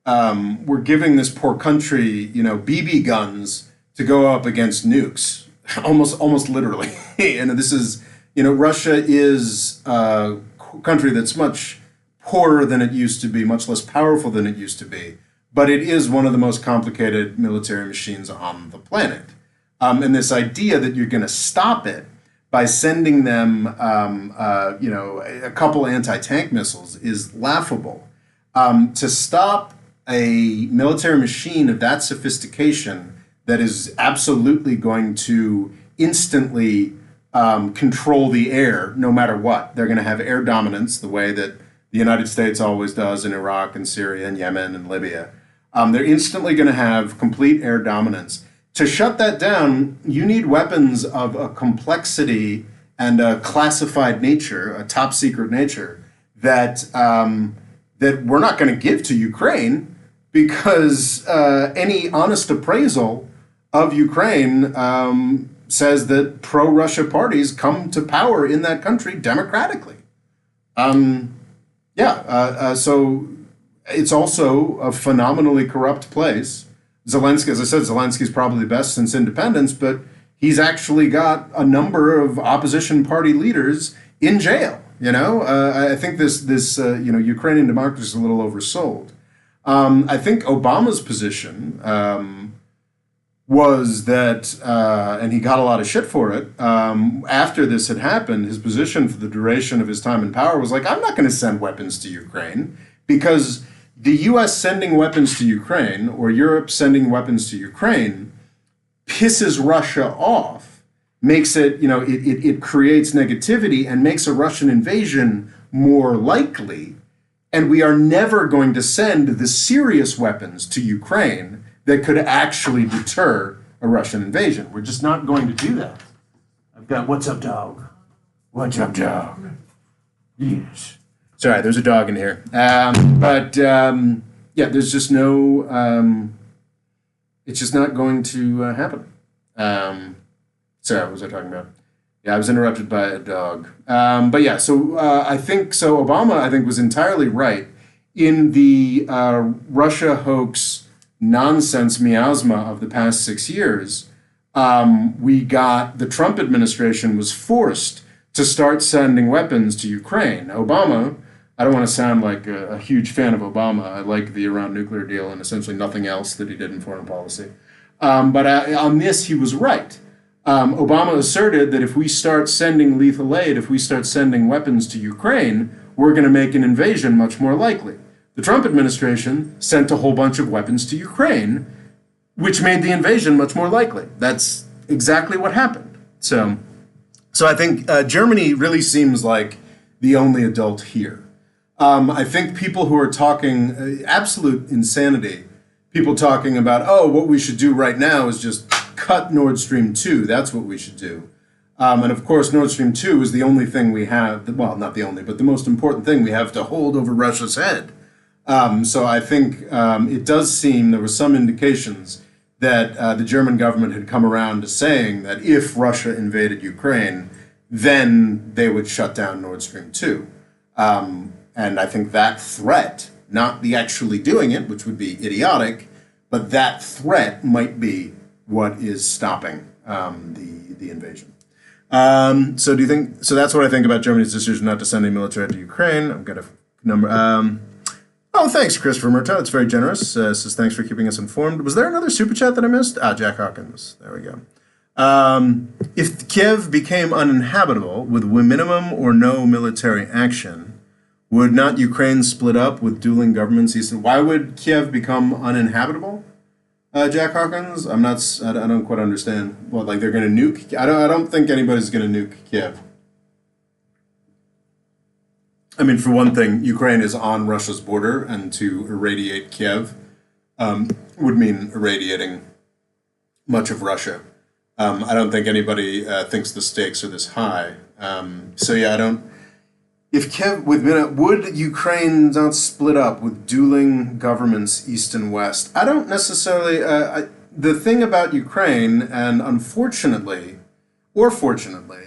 this poor country, you know, BB guns to go up against nukes, almost literally. And this is, you know, Russia is a country that's much poorer than it used to be, much less powerful than it used to be, but it is one of the most complicated military machines on the planet. And this idea that you're going to stop it by sending them, you know, a couple anti-tank missiles is laughable. To stop a military machine of that sophistication that is absolutely going to instantly control the air no matter what. They're going to have air dominance the way that the United States always does in Iraq and Syria and Yemen and Libya. They're instantly going to have complete air dominance. To shut that down, you need weapons of a complexity and a classified nature, a top secret nature, that that we're not going to give to Ukraine, because any honest appraisal of Ukraine says that pro-Russia parties come to power in that country democratically. So it's also a phenomenally corrupt place. Zelensky, as I said, Zelensky's probably best since independence, but he's actually got a number of opposition party leaders in jail. You know, I think this you know, Ukrainian democracy is a little oversold. I think Obama's position was that, and he got a lot of shit for it, after this had happened, his position for the duration of his time in power was like, I'm not going to send weapons to Ukraine, because the U.S. sending weapons to Ukraine, or Europe sending weapons to Ukraine, pisses Russia off, makes it, you know, it creates negativity and makes a Russian invasion more likely, and we are never going to send the serious weapons to Ukraine that could actually deter a Russian invasion. We're just not going to do that. I've got, what's up, dog? What's up, dog? Yes. Sorry, there's a dog in here. Yeah, there's just no, it's just not going to happen. Sorry, what was I talking about? Yeah, I was interrupted by a dog. But yeah, so I think, so Obama, I think, was entirely right in the Russia hoax nonsense miasma of the past 6 years. The Trump administration was forced to start sending weapons to Ukraine. Obama, I don't want to sound like a huge fan of Obama. I like the Iran nuclear deal and essentially nothing else that he did in foreign policy. But on this, he was right. Obama asserted that if we start sending lethal aid, if we start sending weapons to Ukraine, we're going to make an invasion much more likely. The Trump administration sent a whole bunch of weapons to Ukraine, which made the invasion much more likely. That's exactly what happened. So I think Germany really seems like the only adult here. I think people who are talking absolute insanity, people talking about, oh, what we should do right now is just cut Nord Stream 2. That's what we should do. And of course, Nord Stream 2 is the only thing we have, well, not the only, but the most important thing we have to hold over Russia's head. So I think it does seem there were some indications that the German government had come around to saying that if Russia invaded Ukraine, then they would shut down Nord Stream 2. And I think that threat, not the actually doing it, which would be idiotic, but that threat might be what is stopping the invasion. So do you think? So that's what I think about Germany's decision not to send any military to Ukraine. I've got a number. Oh, thanks, Christopher Murtaugh. That's very generous. Says thanks for keeping us informed. Was there another super chat that I missed? Jack Hawkins. There we go. If Kiev became uninhabitable with minimum or no military action, would not Ukraine split up with dueling governments east and why would Kiev become uninhabitable? Jack Hawkins, I don't quite understand. What, like they're going to nuke? I don't think anybody's going to nuke Kiev. I mean, for one thing, Ukraine is on Russia's border, and to irradiate Kiev would mean irradiating much of Russia. I don't think anybody thinks the stakes are this high. So yeah, I don't. If Kiev would Ukraine not split up with dueling governments east and west? I don't necessarily. The thing about Ukraine, and unfortunately, or fortunately,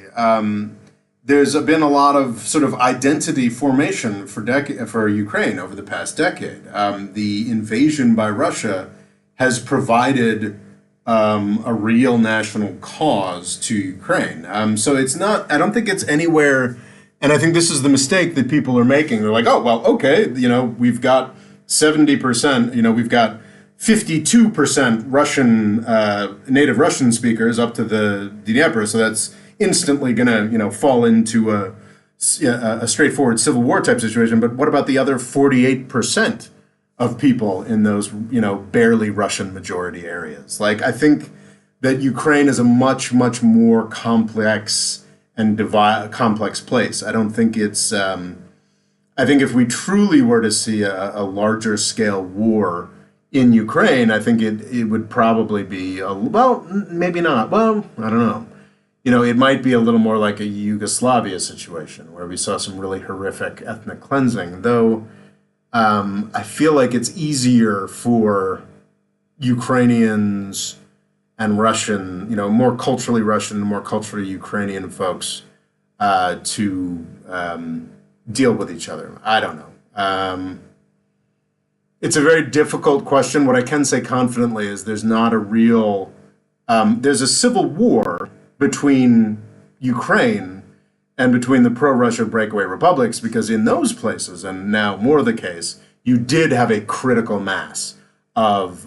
there's been a lot of sort of identity formation for Ukraine over the past decade. The invasion by Russia has provided a real national cause to Ukraine. So it's not. I don't think it's anywhere. And I think this is the mistake that people are making. They're like, oh, well, okay, we've got 70%, we've got 52% Russian, native Russian speakers up to the Dnieper. So that's instantly going to, fall into a straightforward civil war type situation. But what about the other 48% of people in those, barely Russian majority areas? Like, I think that Ukraine is a much, much more complex and complex place. I don't think it's. I think if we truly were to see a larger scale war in Ukraine, I think it would probably be maybe not. Well, I don't know. It might be a little more like a Yugoslavia situation where we saw some really horrific ethnic cleansing. Though I feel like it's easier for Ukrainians and Russian, more culturally Russian, more culturally Ukrainian folks to deal with each other. I don't know. It's a very difficult question. What I can say confidently is there's not a real, there's a civil war between Ukraine and between the pro-Russia breakaway republics, because in those places, and now more the case, you did have a critical mass of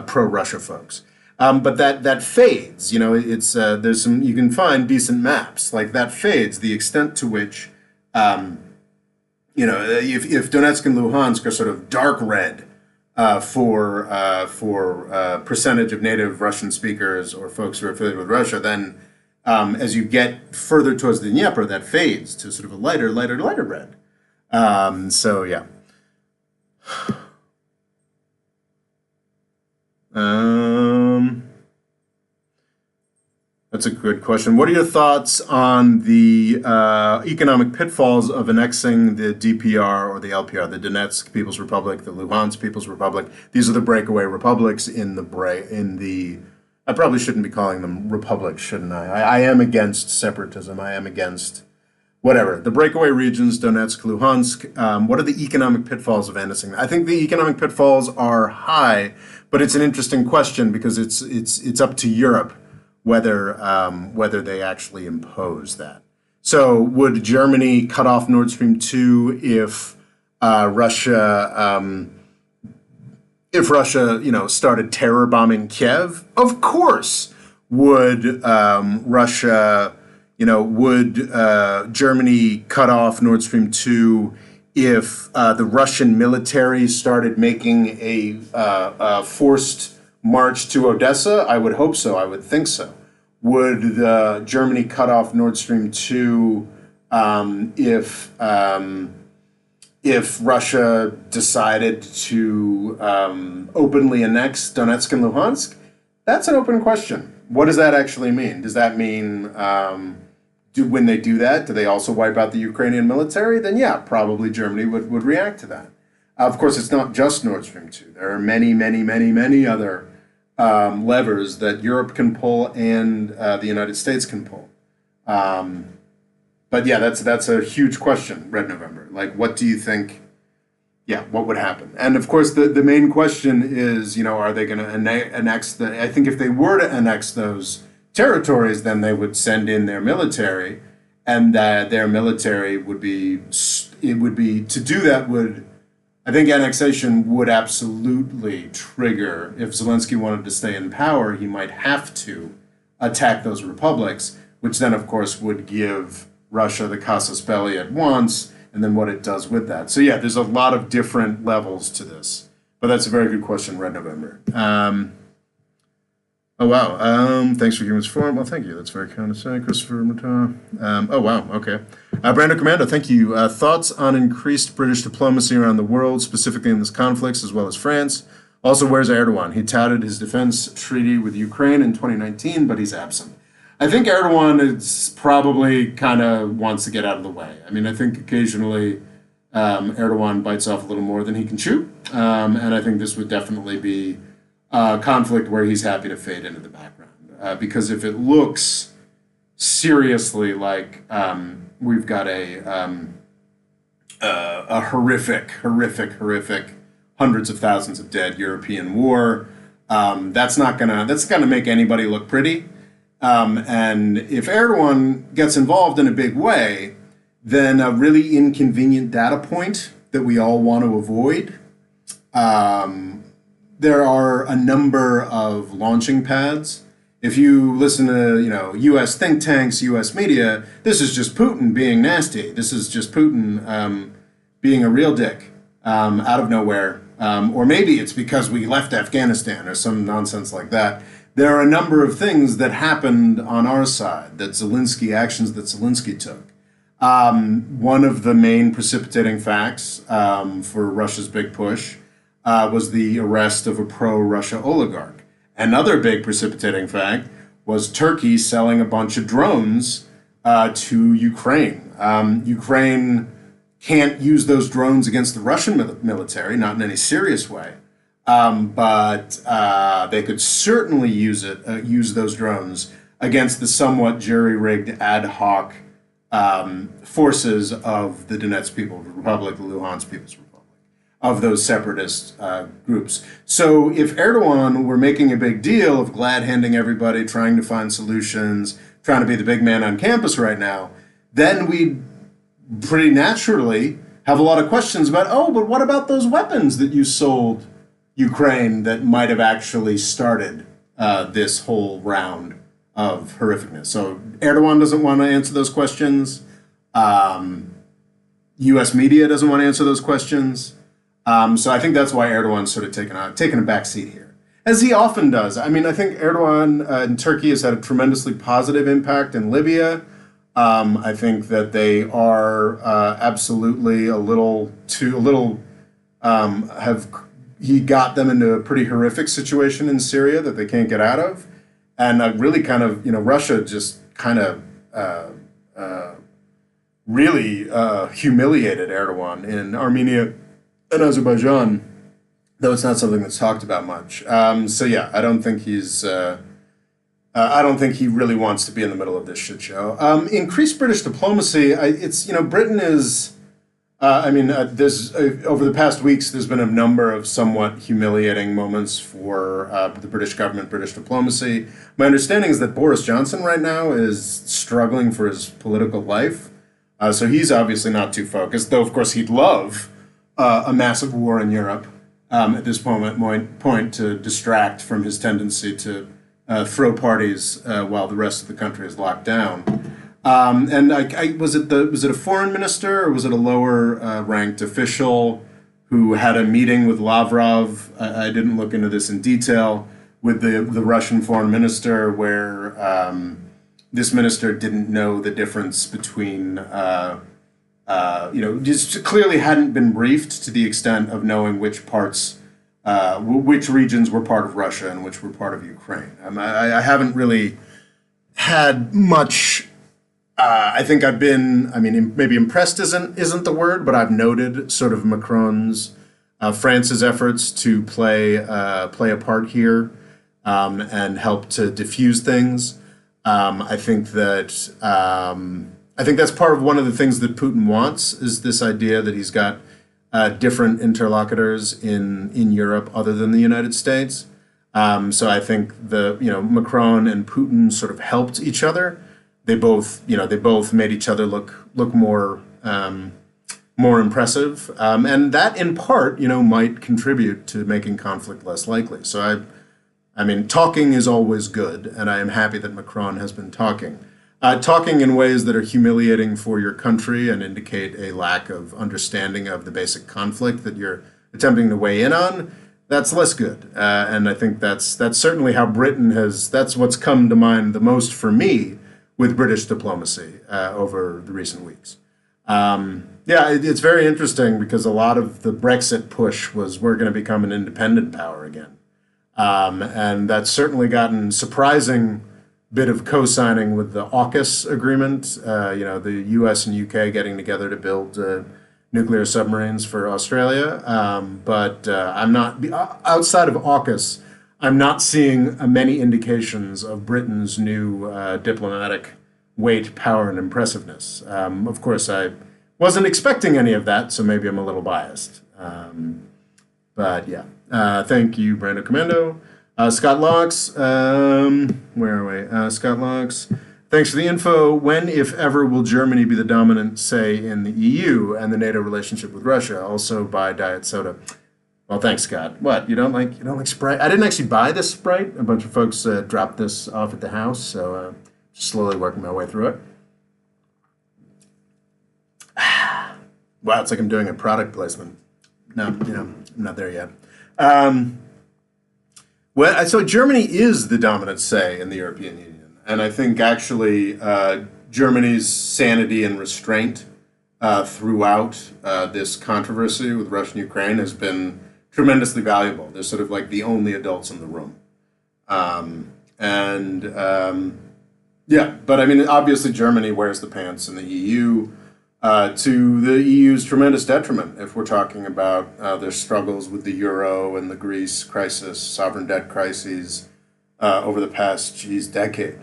pro-Russia folks, but that fades. It's there's some, you can find decent maps like that fades. The extent to which if Donetsk and Luhansk are sort of dark red for percentage of native Russian speakers or folks who are affiliated with Russia, then as you get further towards the Dnieper, that fades to sort of a lighter red. So yeah. That's a good question. What are your thoughts on the economic pitfalls of annexing the DPR or the LPR, the Donetsk People's Republic, the Luhansk People's Republic? These are the breakaway republics in the. I probably shouldn't be calling them republics, shouldn't I? I am against separatism. I am against whatever. The breakaway regions, Donetsk, Luhansk, what are the economic pitfalls of annexing? I think the economic pitfalls are high, but it's an interesting question because it's up to Europe whether they actually impose that. So would Germany cut off Nord Stream 2 if Russia started terror bombing Kiev? Of course. Would Germany cut off Nord Stream 2 if the Russian military started making a forced march to Odessa? I would hope so. I would think so. Would Germany cut off Nord Stream 2 if Russia decided to openly annex Donetsk and Luhansk? That's an open question. What does that actually mean? Does that mean when they do that, do they also wipe out the Ukrainian military? Then yeah, probably Germany would react to that. Of course, it's not just Nord Stream 2. There are many, many, many, many other levers that Europe can pull and the United States can pull. But yeah, that's a huge question, Red November. Like, what do you think? Yeah, what would happen? And of course, the main question is, are they going to annex I think if they were to annex those territories, then they would send in their military, and their military would be to do that would, I think annexation would absolutely trigger, if Zelensky wanted to stay in power, he might have to attack those republics, which then of course would give Russia the casus belli at once, and then what it does with that. So yeah, there's a lot of different levels to this. But that's a very good question, Red November. Oh, wow. Thanks for giving us forum. Well, thank you. That's very kind of say, Christopher Mata. Oh, wow. Okay. Brando Commando, thank you. Thoughts on increased British diplomacy around the world, specifically in this conflict, as well as France? Also, where's Erdogan? He touted his defense treaty with Ukraine in 2019, but he's absent. I think Erdogan is probably kind of wants to get out of the way. I mean, I think occasionally Erdogan bites off a little more than he can chew. And I think this would definitely be conflict where he's happy to fade into the background. Because if it looks seriously like we've got a horrific, hundreds of thousands of dead European war, that's gonna make anybody look pretty. And if Erdogan gets involved in a big way, then a really inconvenient data point that we all want to avoid. There are a number of launching pads. If you listen to, U.S. think tanks, U.S. media, this is just Putin being nasty. This is just Putin being a real dick out of nowhere. Or maybe it's because we left Afghanistan or some nonsense like that. There are a number of things that happened on our side, actions that Zelensky took. One of the main precipitating facts for Russia's big push was the arrest of a pro-Russia oligarch. Another big precipitating fact was Turkey selling a bunch of drones to Ukraine. Ukraine can't use those drones against the Russian military, not in any serious way. But they could certainly use those drones against the somewhat jury-rigged ad hoc forces of the Donetsk People's Republic, the Luhansk People's Republic, of those separatist groups. So if Erdogan were making a big deal of glad-handing everybody, trying to find solutions, trying to be the big man on campus right now, then we'd pretty naturally have a lot of questions about, but what about those weapons that you sold Ukraine that might have actually started this whole round of horrificness? So Erdogan doesn't want to answer those questions. U.S. media doesn't want to answer those questions. So I think that's why Erdogan's sort of taken a back seat here, as he often does. I mean, I think Erdogan in Turkey has had a tremendously positive impact in Libya. I think that they are absolutely he got them into a pretty horrific situation in Syria that they can't get out of. And really kind of, Russia just kind of really humiliated Erdogan in Armenia and Azerbaijan, though it's not something that's talked about much. So yeah, I don't think he's I don't think he really wants to be in the middle of this shit show. Increased British diplomacy. Britain is. There's over the past weeks, there's been a number of somewhat humiliating moments for the British government, British diplomacy. My understanding is that Boris Johnson right now is struggling for his political life, so he's obviously not too focused. Though, of course, he'd love a massive war in Europe at this point to distract from his tendency to throw parties while the rest of the country is locked down. Was it a foreign minister or was it a lower ranked official who had a meeting with Lavrov? I didn't look into this in detail with the Russian foreign minister, where this minister didn't know the difference between just clearly hadn't been briefed to the extent of knowing which parts, which regions were part of Russia and which were part of Ukraine. I haven't really had much. I think I've been. Maybe impressed isn't the word, but I've noted sort of Macron's, France's efforts to play a part here and help to diffuse things. I think that's part of one of the things that Putin wants, is this idea that he's got different interlocutors in Europe other than the United States. So I think Macron and Putin sort of helped each other. They both made each other look more impressive, and that in part might contribute to making conflict less likely. So talking is always good, and I am happy that Macron has been talking in ways that are humiliating for your country and indicate a lack of understanding of the basic conflict that you're attempting to weigh in on. That's less good, and I think that's certainly how Britain has. That's what's come to mind the most for me with British diplomacy over the recent weeks. It's very interesting because a lot of the Brexit push was we're going to become an independent power again. And that's certainly gotten surprising bit of co-signing with the AUKUS agreement, the US and UK getting together to build nuclear submarines for Australia. But I'm not, outside of AUKUS, I'm not seeing many indications of Britain's new diplomatic weight, power, and impressiveness. Of course, I wasn't expecting any of that, so maybe I'm a little biased. Thank you, Brando Commando. Scott Locks, where are we? Scott Locks, thanks for the info. When, if ever, will Germany be the dominant say in the EU and the NATO relationship with Russia? Also buy diet soda. Well, thanks, Scott. What, you don't like Sprite? I didn't actually buy this Sprite. A bunch of folks dropped this off at the house, so just slowly working my way through it. Wow, it's like I'm doing a product placement. No, I'm not there yet. So Germany is the dominant say in the European Union, and I think actually Germany's sanity and restraint throughout this controversy with Russia and Ukraine has been tremendously valuable. They're sort of like the only adults in the room. But obviously Germany wears the pants in the EU to the EU's tremendous detriment if we're talking about their struggles with the euro and the Greece crisis, sovereign debt crises over the past, decade.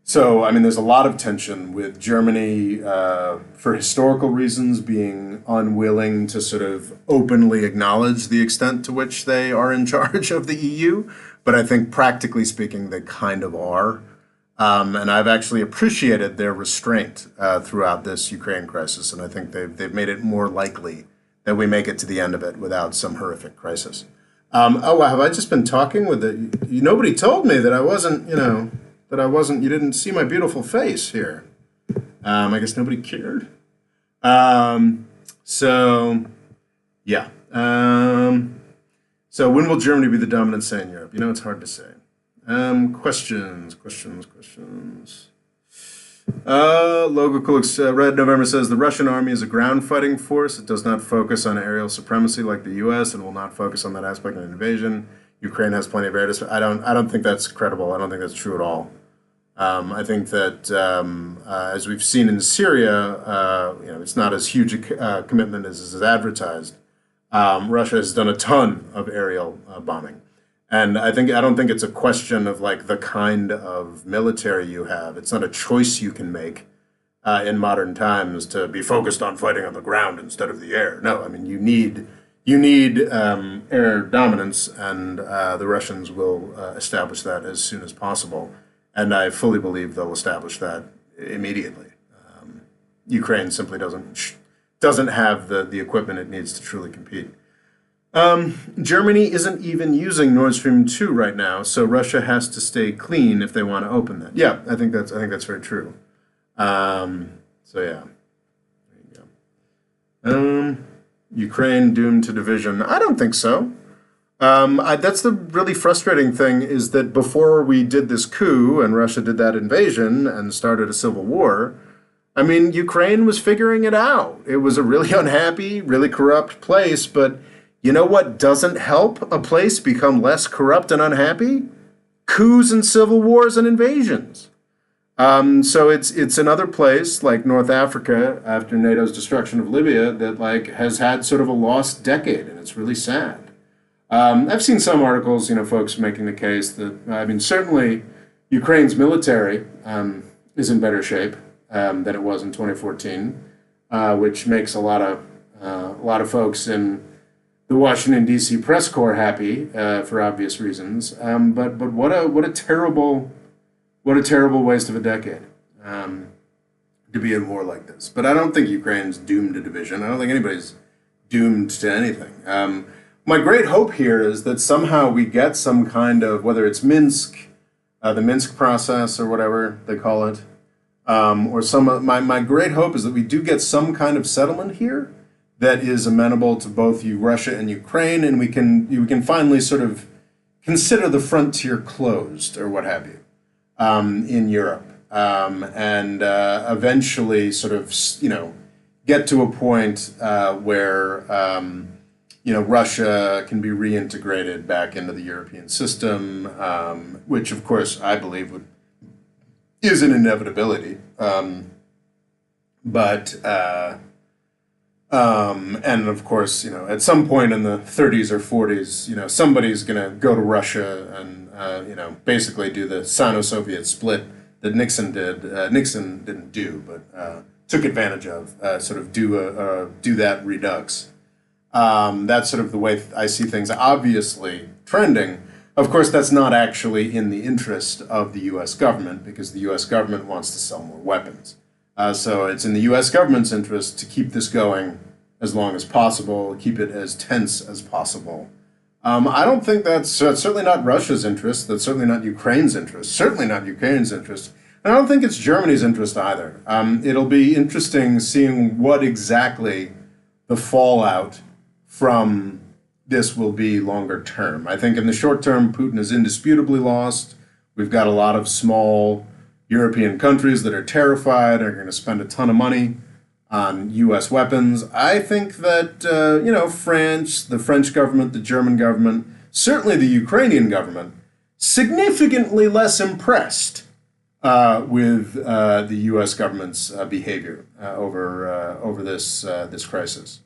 There's a lot of tension with Germany for historical reasons being unwilling to sort of openly acknowledge the extent to which they are in charge of the EU. But I think practically speaking, they kind of are. And I've actually appreciated their restraint throughout this Ukraine crisis. And I think they've made it more likely that we make it to the end of it without some horrific crisis. Have I just been talking with nobody told me that I wasn't, you didn't see my beautiful face here. I guess nobody cared. So when will Germany be the dominant say in Europe? It's hard to say. Questions. Logo Coolix, Red November says the Russian army is a ground fighting force. It does not focus on aerial supremacy like the U.S. and will not focus on that aspect of an invasion. Ukraine has plenty of air. I don't think that's credible. I don't think that's true at all. I think that as we've seen in Syria, it's not as huge a commitment as is advertised. Russia has done a ton of aerial bombing. And I don't think it's a question of like the kind of military you have. It's not a choice you can make in modern times to be focused on fighting on the ground instead of the air. No, I mean you need air dominance, and the Russians will establish that as soon as possible. And I fully believe they'll establish that immediately. Ukraine simply doesn't have the equipment it needs to truly compete. Germany isn't even using Nord Stream 2 right now, so Russia has to stay clean if they want to open that. Yeah, I think that's very true. So yeah, there you go. Ukraine doomed to division. I don't think so. That's the really frustrating thing, is that before we did this coup and Russia did that invasion and started a civil war, I mean, Ukraine was figuring it out. It was a really unhappy, really corrupt place, but you know what doesn't help a place become less corrupt and unhappy? Coups and civil wars and invasions. So it's another place like North Africa after NATO's destruction of Libya that like has had sort of a lost decade, and it's really sad. I've seen some articles, folks making the case that I mean certainly Ukraine's military is in better shape than it was in 2014, which makes a lot of folks in the Washington D.C. press corps happy for obvious reasons. But what a terrible waste of a decade to be in war like this. But I don't think Ukraine's doomed to division. I don't think anybody's doomed to anything. My great hope here is that somehow we get some kind of, whether it's Minsk, the Minsk process or whatever they call it, or my great hope is that we do get some kind of settlement here that is amenable to both Russia and Ukraine, and we can finally sort of consider the frontier closed or what have you in Europe, and eventually sort of get to a point where Russia can be reintegrated back into the European system, which of course I believe is an inevitability, but. And of course, at some point in the 30s or 40s, somebody's going to go to Russia and, basically do the Sino-Soviet split that Nixon did. Nixon didn't do, but took advantage of, sort of do that redux. That's sort of the way I see things obviously trending. Of course, that's not actually in the interest of the U.S. government, because the U.S. government wants to sell more weapons. So it's in the U.S. government's interest to keep this going as long as possible, keep it as tense as possible. I don't think that's certainly not Russia's interest. That's certainly not Ukraine's interest. Certainly not Ukraine's interest. And I don't think it's Germany's interest either. It'll be interesting seeing what exactly the fallout from this will be longer term. I think in the short term, Putin is indisputably lost. We've got a lot of small European countries that are terrified, are going to spend a ton of money on U.S. weapons. I think that, France, the French government, the German government, certainly the Ukrainian government, significantly less impressed with the U.S. government's behavior over this crisis.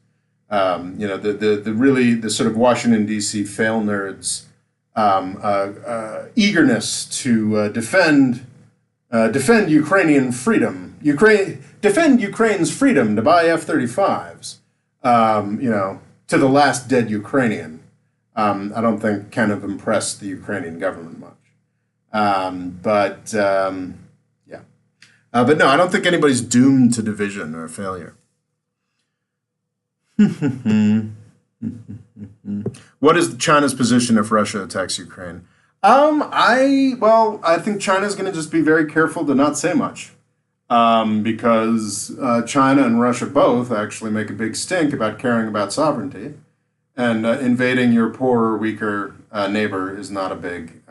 The sort of Washington, D.C. fail nerds eagerness to defend Ukrainian freedom, defend Ukraine's freedom to buy F-35s, to the last dead Ukrainian. I don't think kind of impressed the Ukrainian government much. But no, I don't think anybody's doomed to division or failure. What is China's position if Russia attacks Ukraine? I think China's going to just be very careful to not say much, because China and Russia both actually make a big stink about caring about sovereignty, and invading your poorer, weaker neighbor is not a big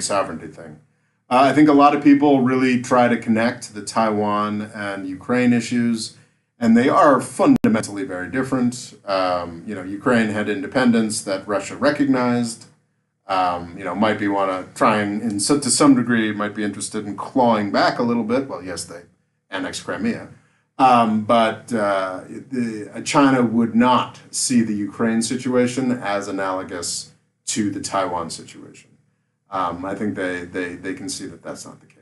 sovereignty thing. I think a lot of people really try to connect the Taiwan and Ukraine issues, and they are fundamentally very different. Ukraine had independence that Russia recognized. Might be want to try and to some degree, might be interested in clawing back a little bit. Well, yes, they annexed Crimea. But China would not see the Ukraine situation as analogous to the Taiwan situation. I think they can see that that's not the case.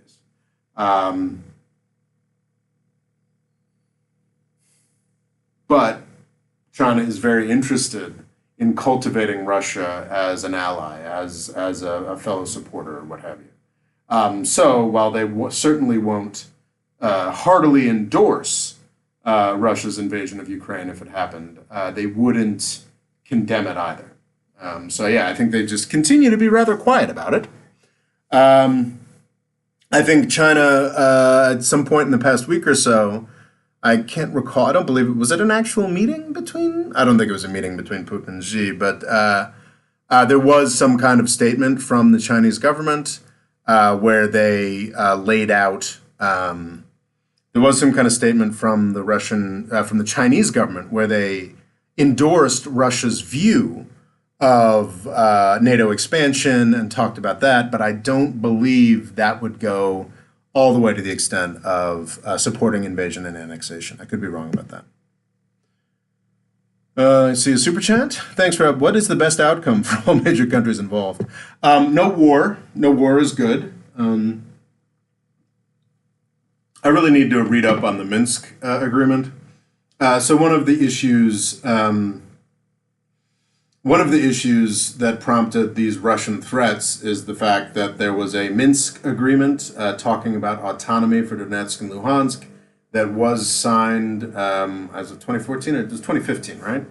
But China is very interested in cultivating Russia as an ally, as a fellow supporter, or what have you. So while they certainly won't heartily endorse Russia's invasion of Ukraine if it happened, they wouldn't condemn it either. So yeah, I think they just continue to be rather quiet about it. I think China, at some point in the past week or so, I can't recall, I don't believe it, was it an actual meeting between, I don't think it was a meeting between Putin and Xi, but there was some kind of statement from the Chinese government where they laid out, there was some kind of statement from the from the Chinese government where they endorsed Russia's view of NATO expansion and talked about that, but I don't believe that would go all the way to the extent of supporting invasion and annexation. I could be wrong about that. I see a super chat. Thanks, Rob. What is the best outcome for all major countries involved? No war. No war is good. I really need to read up on the Minsk Agreement. So one of the issues that prompted these Russian threats is the fact that there was a Minsk Agreement talking about autonomy for Donetsk and Luhansk that was signed as of 2014, or it was 2015, right?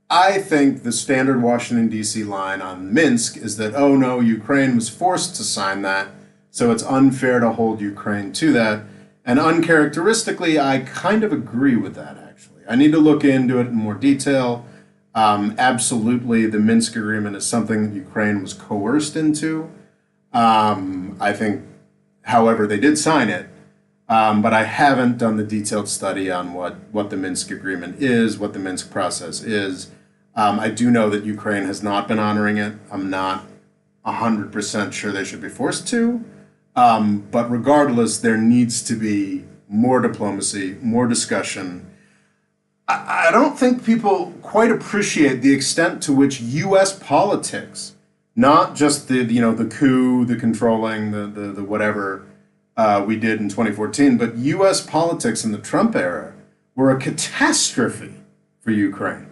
I think the standard Washington, D.C. line on Minsk is that, oh no, Ukraine was forced to sign that, so it's unfair to hold Ukraine to that. And uncharacteristically, I kind of agree with that, actually. I need to look into it in more detail. Absolutely, the Minsk Agreement is something that Ukraine was coerced into. I think, however, they did sign it, but I haven't done the detailed study on what the Minsk Agreement is, what the Minsk process is. I do know that Ukraine has not been honoring it. I'm not 100% sure they should be forced to. But regardless, there needs to be more diplomacy, more discussion. I don't think people quite appreciate the extent to which U.S. politics, not just the coup, the controlling, the whatever we did in 2014, but U.S. politics in the Trump era were a catastrophe for Ukraine.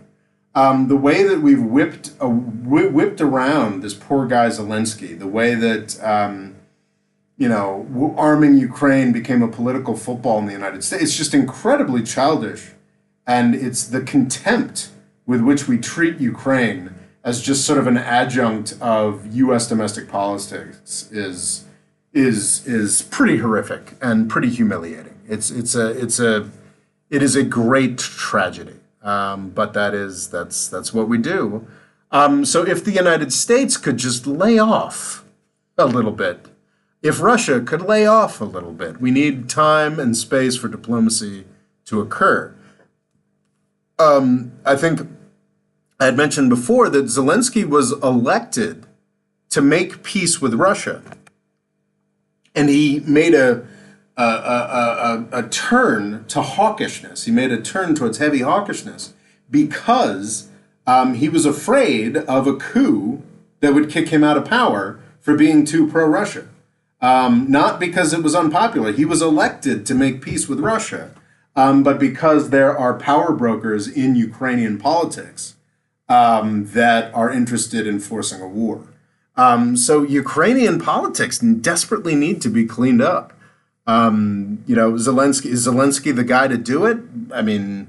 The way that we've whipped around this poor guy Zelensky, the way that arming Ukraine became a political football in the United States. It's just incredibly childish. And it's the contempt with which we treat Ukraine as just sort of an adjunct of U.S. domestic politics is pretty horrific and pretty humiliating. It is a great tragedy. But that's what we do. So if the United States could just lay off a little bit, if Russia could lay off a little bit, we need time and space for diplomacy to occur. I think I had mentioned before that Zelensky was elected to make peace with Russia, and he made a turn to hawkishness. He made a turn towards heavy hawkishness because he was afraid of a coup that would kick him out of power for being too pro-Russia. Not because it was unpopular. He was elected to make peace with Russia, but because there are power brokers in Ukrainian politics that are interested in forcing a war. So Ukrainian politics desperately need to be cleaned up. Is Zelensky the guy to do it? I mean,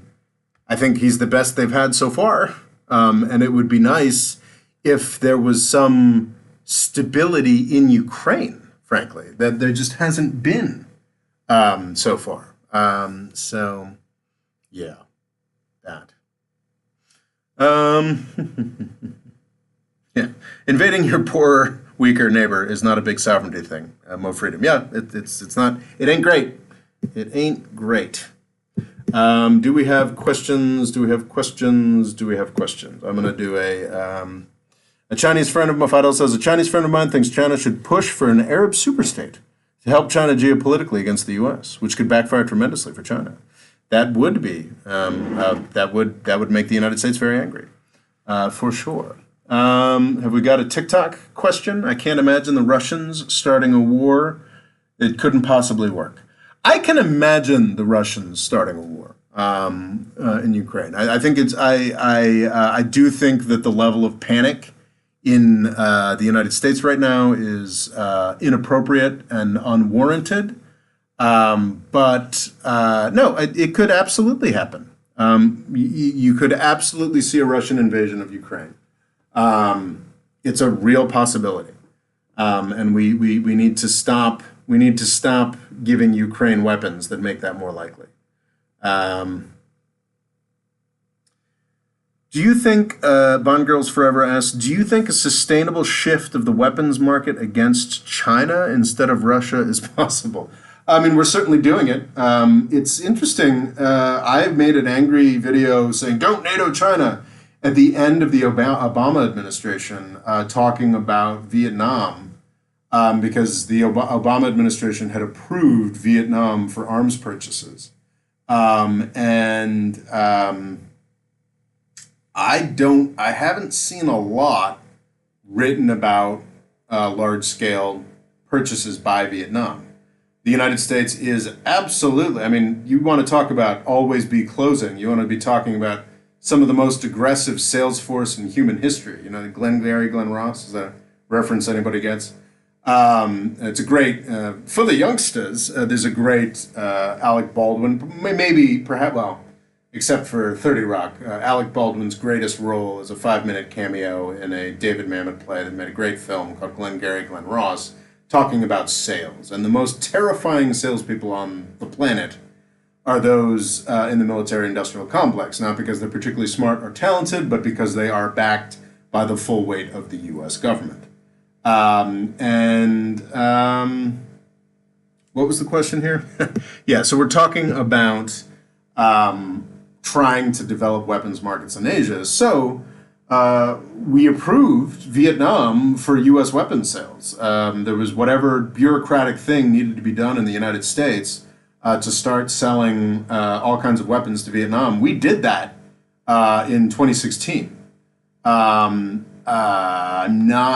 I think he's the best they've had so far. And it would be nice if there was some stability in Ukraine, frankly, that there just hasn't been so far. Yeah, that. Yeah, invading your poor, weaker neighbor is not a big sovereignty thing. More freedom. Yeah, it's not. It ain't great. It ain't great. Do we have questions? I'm gonna do a Chinese friend of Mafadal says, a Chinese friend of mine thinks China should push for an Arab superstate to help China geopolitically against the U.S., which could backfire tremendously for China. That would be that would make the United States very angry. for sure. Have we got a TikTok question? I can't imagine the Russians starting a war. It couldn't possibly work. I can imagine the Russians starting a war in Ukraine. I think it's. I do think that the level of panic in the United States right now is inappropriate and unwarranted. But no, it could absolutely happen. You could absolutely see a Russian invasion of Ukraine. It's a real possibility, and we need to stop. We need to stop giving Ukraine weapons that make that more likely. Do you think, Bond Girls Forever asks, do you think a sustainable shift of the weapons market against China instead of Russia is possible? I mean, we're certainly doing it. It's interesting. I've made an angry video saying, don't NATO China, at the end of the Obama administration, talking about Vietnam, because the Obama administration had approved Vietnam for arms purchases. I haven't seen a lot written about large-scale purchases by Vietnam. The United States is absolutely, I mean, you want to talk about always be closing. You want to be talking about some of the most aggressive sales force in human history. You know, Glengarry Glen Ross, is that a reference anybody gets? It's a great, for the youngsters, there's a great Alec Baldwin, maybe, perhaps, well, except for 30 Rock, Alec Baldwin's greatest role is a 5-minute cameo in a David Mamet play that made a great film called Glengarry Glen Ross, talking about sales. And the most terrifying salespeople on the planet are those in the military-industrial complex, not because they're particularly smart or talented, but because they are backed by the full weight of the U.S. government. What was the question here? Yeah, so we're talking about trying to develop weapons markets in Asia. So we approved Vietnam for U.S. weapons sales. There was whatever bureaucratic thing needed to be done in the United States to start selling all kinds of weapons to Vietnam. We did that in 2016. I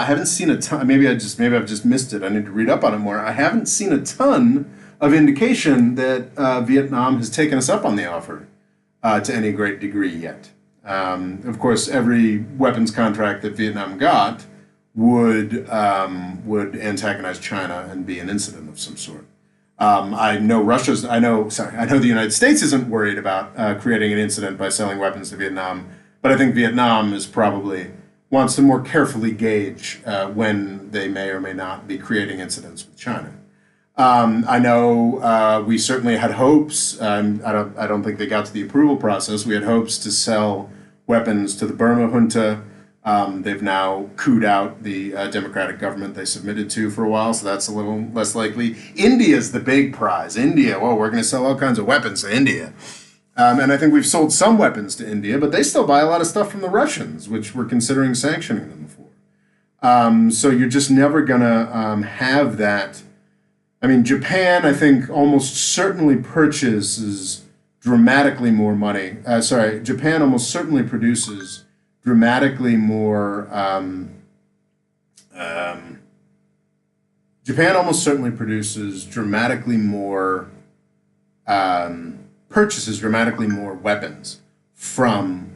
haven't seen a ton. Maybe I've just missed it. I need to read up on it more. I haven't seen a ton of indication that Vietnam has taken us up on the offer to any great degree yet. Of course, every weapons contract that Vietnam got would antagonize China and be an incident of some sort. I know the United States isn't worried about creating an incident by selling weapons to Vietnam, but I think Vietnam is probably wants to more carefully gauge when they may or may not be creating incidents with China. I know we certainly had hopes. I don't think they got to the approval process. We had hopes to sell weapons to the Burma junta. They've now cooed out the democratic government they submitted to for a while, so that's a little less likely. India's the big prize. India, well, we're going to sell all kinds of weapons to India. And I think we've sold some weapons to India, but they still buy a lot of stuff from the Russians, which we're considering sanctioning them for. So you're just never going to have that. I mean, Japan, I think, almost certainly purchases dramatically more money. Japan almost certainly produces dramatically more. Japan almost certainly produces dramatically more. Purchases dramatically more weapons from.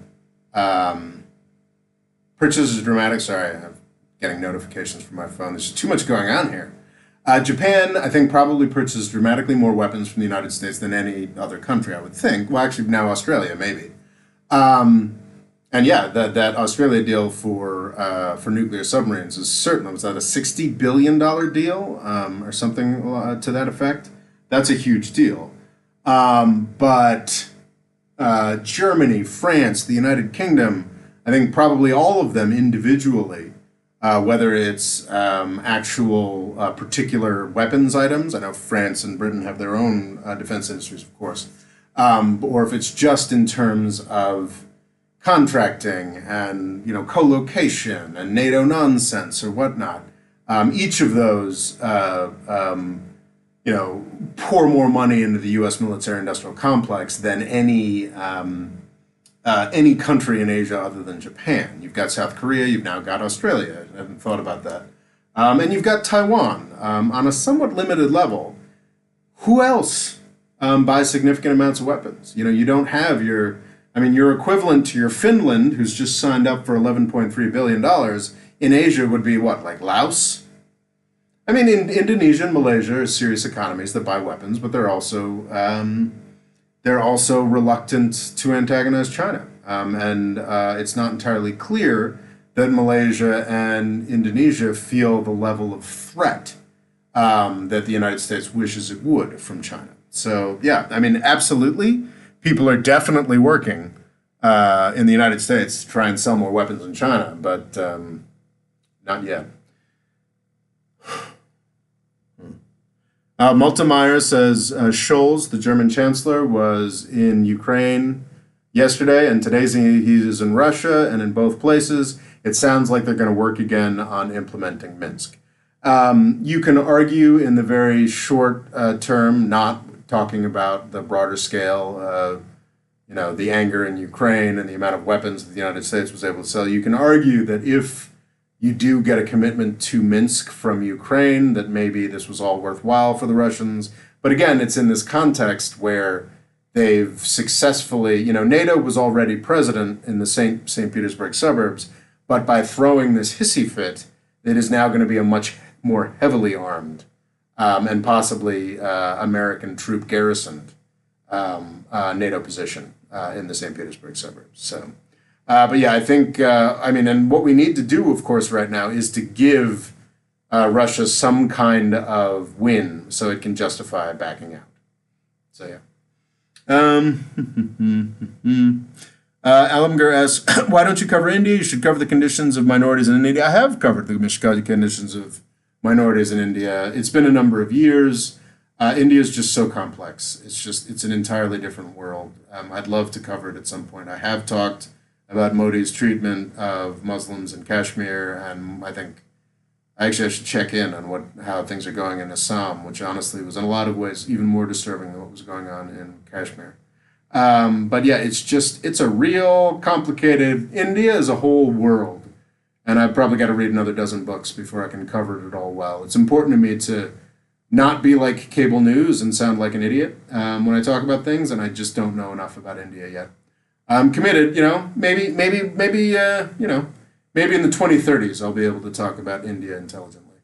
Purchases dramatic. Sorry, I'm getting notifications from my phone. There's too much going on here. Japan, I think, probably purchases dramatically more weapons from the United States than any other country, I would think. Well, actually, now Australia, maybe. And yeah, that Australia deal for nuclear submarines is certain. Was that a $60 billion deal or something to that effect? That's a huge deal. But Germany, France, the United Kingdom, I think probably all of them individually, whether it's actual particular weapons items. I know France and Britain have their own defense industries, of course. Or if it's just in terms of contracting and, co-location and NATO nonsense or whatnot. Each of those, pour more money into the U.S. military-industrial complex than any any country in Asia other than Japan. You've got South Korea, you've now got Australia. I haven't thought about that. And you've got Taiwan on a somewhat limited level. Who else buys significant amounts of weapons? You don't have your equivalent to your Finland, who's just signed up for $11.3 billion in Asia would be what, like Laos? In Indonesia and Malaysia are serious economies that buy weapons, but they're also reluctant to antagonize China. It's not entirely clear that Malaysia and Indonesia feel the level of threat that the United States wishes it would from China. So, yeah, absolutely. People are definitely working in the United States to try and sell more weapons in China, but not yet. Multemeyer says Scholz, the German chancellor, was in Ukraine yesterday, and today he is in Russia, and in both places, it sounds like they're going to work again on implementing Minsk. You can argue in the very short term, not talking about the broader scale, the anger in Ukraine and the amount of weapons that the United States was able to sell. You can argue that if you do get a commitment to Minsk from Ukraine, that maybe this was all worthwhile for the Russians. But again, it's in this context where they've successfully, NATO was already present in the St. Petersburg suburbs, but by throwing this hissy fit, it is now going to be a much more heavily armed and possibly American troop garrisoned NATO position in the St. Petersburg suburbs. So. But yeah, I think, and what we need to do, of course, right now is to give Russia some kind of win so it can justify backing out. So, yeah. Alamgar asks, why don't you cover India? You should cover the conditions of minorities in India. I have covered the conditions of minorities in India. It's been a number of years. India is just so complex. It's an entirely different world. I'd love to cover it at some point. I have talked about Modi's treatment of Muslims in Kashmir, and I think I should check in on how things are going in Assam, which honestly was in a lot of ways even more disturbing than what was going on in Kashmir. But yeah, it's a real complicated, India is a whole world, and I've probably got to read another dozen books before I can cover it all well. It's important to me to not be like cable news and sound like an idiot when I talk about things, and I just don't know enough about India yet. I'm committed, maybe in the 2030s I'll be able to talk about India intelligently.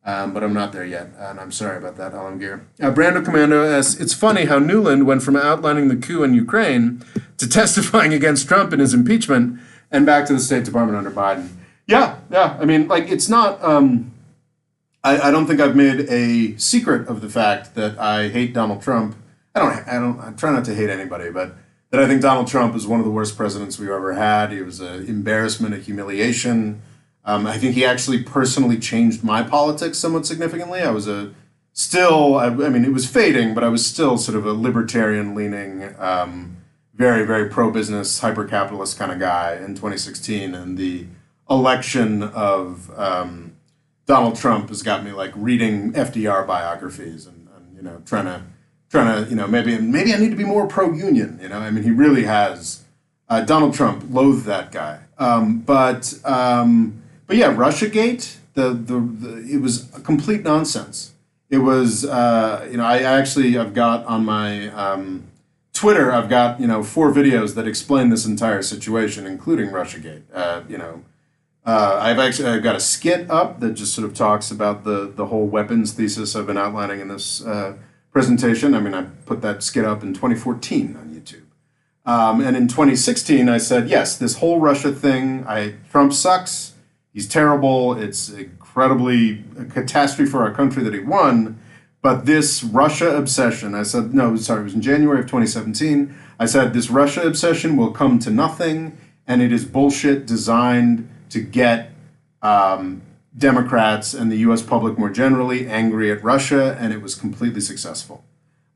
But I'm not there yet, and I'm sorry about that, Alamgir. Brando Commando asks, it's funny how Nuland went from outlining the coup in Ukraine to testifying against Trump in his impeachment and back to the State Department under Biden. Yeah, it's not, I don't think I've made a secret of the fact that I hate Donald Trump. I try not to hate anybody, but that I think Donald Trump is one of the worst presidents we've ever had. He was an embarrassment, a humiliation. I think he actually personally changed my politics somewhat significantly. I was it was fading, but I was still sort of a libertarian-leaning, very, very pro-business, hyper-capitalist kind of guy in 2016. And the election of Donald Trump has got me like reading FDR biographies and trying to maybe I need to be more pro-union. He really has. Donald Trump loathed that guy. But yeah, Russiagate. It was a complete nonsense. It was. I've got on my Twitter. I've got 4 videos that explain this entire situation, including Russiagate. I've got a skit up that just sort of talks about the whole weapons thesis I've been outlining in this presentation. I put that skit up in 2014 on YouTube. And in 2016, I said, yes, this whole Russia thing, Trump sucks. He's terrible. It's incredibly a catastrophe for our country that he won. But this Russia obsession, I said, no, sorry, it was in January of 2017. I said, this Russia obsession will come to nothing, and it is bullshit designed to get Democrats and the U.S. public more generally angry at Russia, and it was completely successful.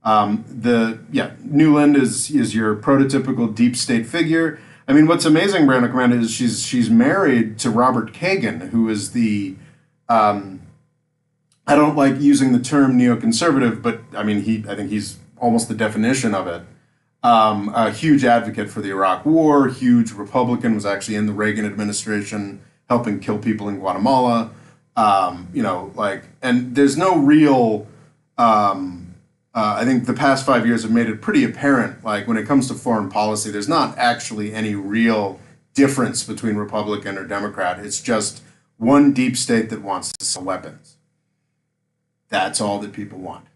Nuland is your prototypical deep state figure. What's amazing, Brandon Commander, is she's married to Robert Kagan, who is the I don't like using the term neoconservative, but I think he's almost the definition of it. a huge advocate for the Iraq War, huge Republican, was actually in the Reagan administration helping kill people in Guatemala. And there's no real, I think the past 5 years have made it pretty apparent, like when it comes to foreign policy, there's not actually any real difference between Republican or Democrat. It's just one deep state that wants to sell weapons. That's all that people want.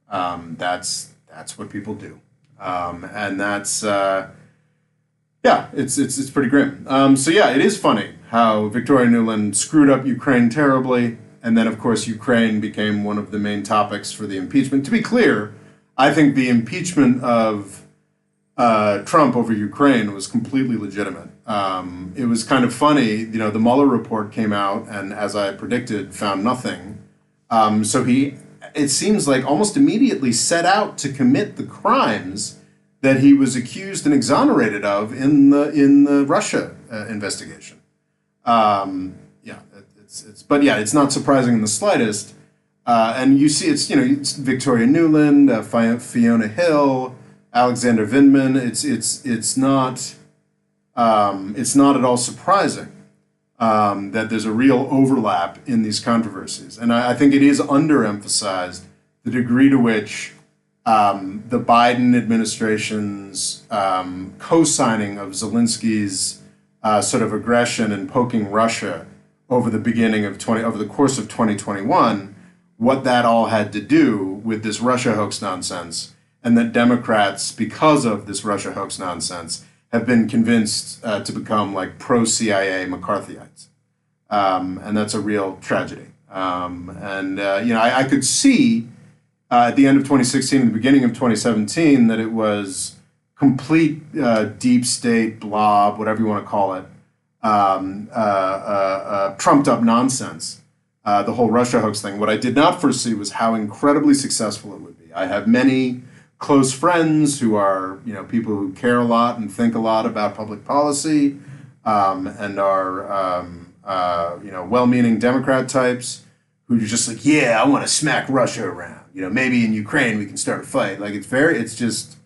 That's what people do. And that's it's pretty grim. So yeah, it is funny how Victoria Nuland screwed up Ukraine terribly, and then of course Ukraine became one of the main topics for the impeachment. To be clear, I think the impeachment of Trump over Ukraine was completely legitimate. It was kind of funny, the Mueller report came out, and as I predicted, found nothing. So he, it seems like, almost immediately set out to commit the crimes that he was accused and exonerated of in the Russia investigation. It's not surprising in the slightest. And you see, it's Victoria Nuland, Fiona Hill, Alexander Vindman. It's not at all surprising that there's a real overlap in these controversies. And I think it is underemphasized the degree to which the Biden administration's co-signing of Zelensky's sort of aggression and poking Russia over the course of 2021, what that all had to do with this Russia hoax nonsense, and that Democrats, because of this Russia hoax nonsense, have been convinced to become like pro-CIA McCarthyites. And that's a real tragedy. I could see at the end of 2016 and the beginning of 2017 that it was complete deep state blob, whatever you want to call it, trumped up nonsense, the whole Russia hoax thing. What I did not foresee was how incredibly successful it would be. I have many close friends who are, people who care a lot and think a lot about public policy, and are, well-meaning Democrat types who are just like, yeah, I want to smack Russia around. Maybe in Ukraine we can start a fight. Like, it's just,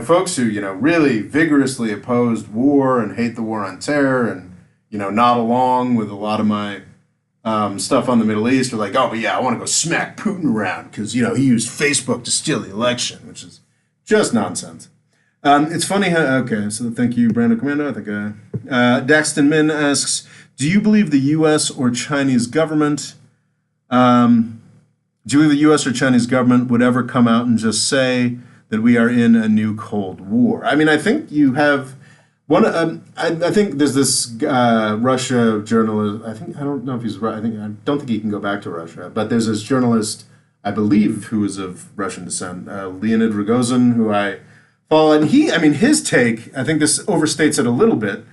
folks who, really vigorously opposed war and hate the war on terror and, nod along with a lot of my stuff on the Middle East are like, oh, but yeah, I want to go smack Putin around because, he used Facebook to steal the election, which is just nonsense. It's funny how, okay, so thank you, Brando Commando. I think Daxton Min asks, do you believe the U.S. or Chinese government, would ever come out and just say that we are in a new Cold War? I mean, I think you have one. I think there's this Russia journalist. I don't know if he's right. I don't think he can go back to Russia. But there's this journalist, I believe, who is of Russian descent, Leonid Rogozin, who I follow. And his take, I think this overstates it a little bit.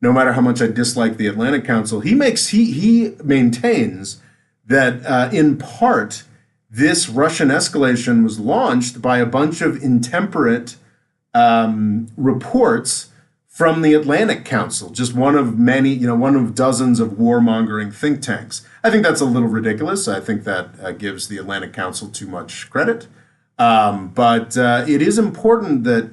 No matter how much I dislike the Atlantic Council, he maintains that in part this Russian escalation was launched by a bunch of intemperate reports from the Atlantic Council, just one of many, one of dozens of warmongering think tanks. I think that's a little ridiculous. I think that gives the Atlantic Council too much credit. But it is important that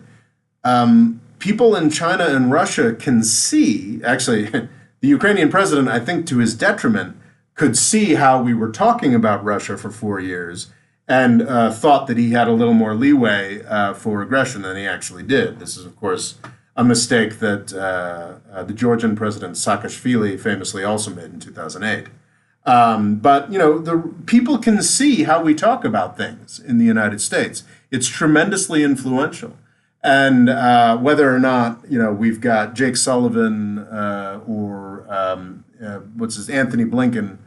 people in China and Russia can see, actually, the Ukrainian president, I think to his detriment, could see how we were talking about Russia for 4 years and thought that he had a little more leeway for aggression than he actually did. This is, of course, a mistake that the Georgian president Saakashvili famously also made in 2008. But the people can see how we talk about things in the United States. It's tremendously influential. And whether or not, we've got Jake Sullivan or Anthony Blinken,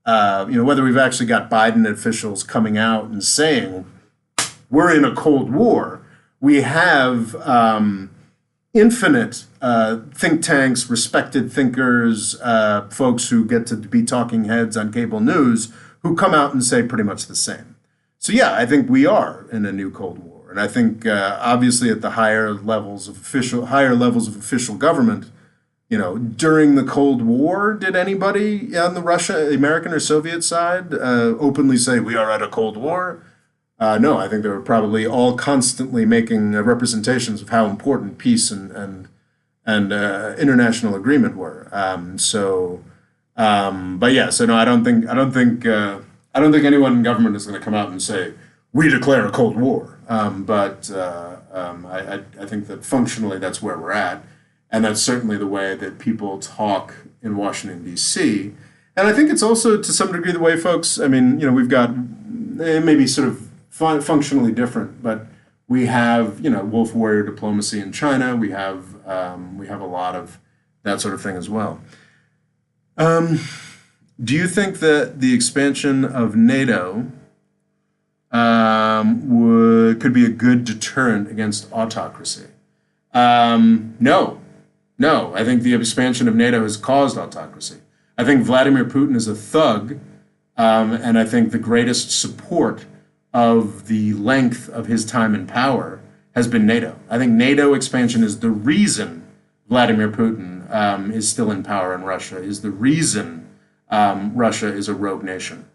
whether we've actually got Biden officials coming out and saying we're in a Cold War, we have infinite think tanks, respected thinkers, folks who get to be talking heads on cable news who come out and say pretty much the same. So yeah, I think we are in a new Cold War. And I think obviously at the higher levels of official government, during the Cold War, did anybody on the American or Soviet side openly say we are at a Cold War? No, I think they were probably all constantly making representations of how important peace and international agreement were. But yeah, so no, I don't think anyone in government is going to come out and say we declare a Cold War. I think that functionally that's where we're at, and that's certainly the way that people talk in Washington D.C. And I think it's also to some degree the way folks. I mean, we've got maybe sort of functionally different, but we have wolf warrior diplomacy in China. We have a lot of that sort of thing as well. Do you think that the expansion of NATO could be a good deterrent against autocracy? No, no. I think the expansion of NATO has caused autocracy. I think Vladimir Putin is a thug, and I think the greatest support of the length of his time in power has been NATO. I think NATO expansion is the reason Vladimir Putin is still in power in Russia, is the reason Russia is a rogue nation.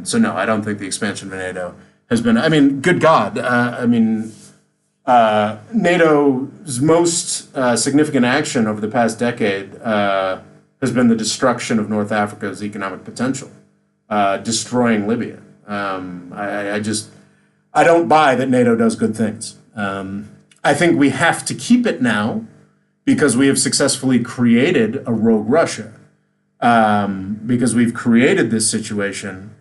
So no, I don't think the expansion of NATO has been, I mean, good God. NATO's most significant action over the past decade has been the destruction of North Africa's economic potential, destroying Libya. I don't buy that NATO does good things. I think we have to keep it now because we have successfully created a rogue Russia, because we've created this situation,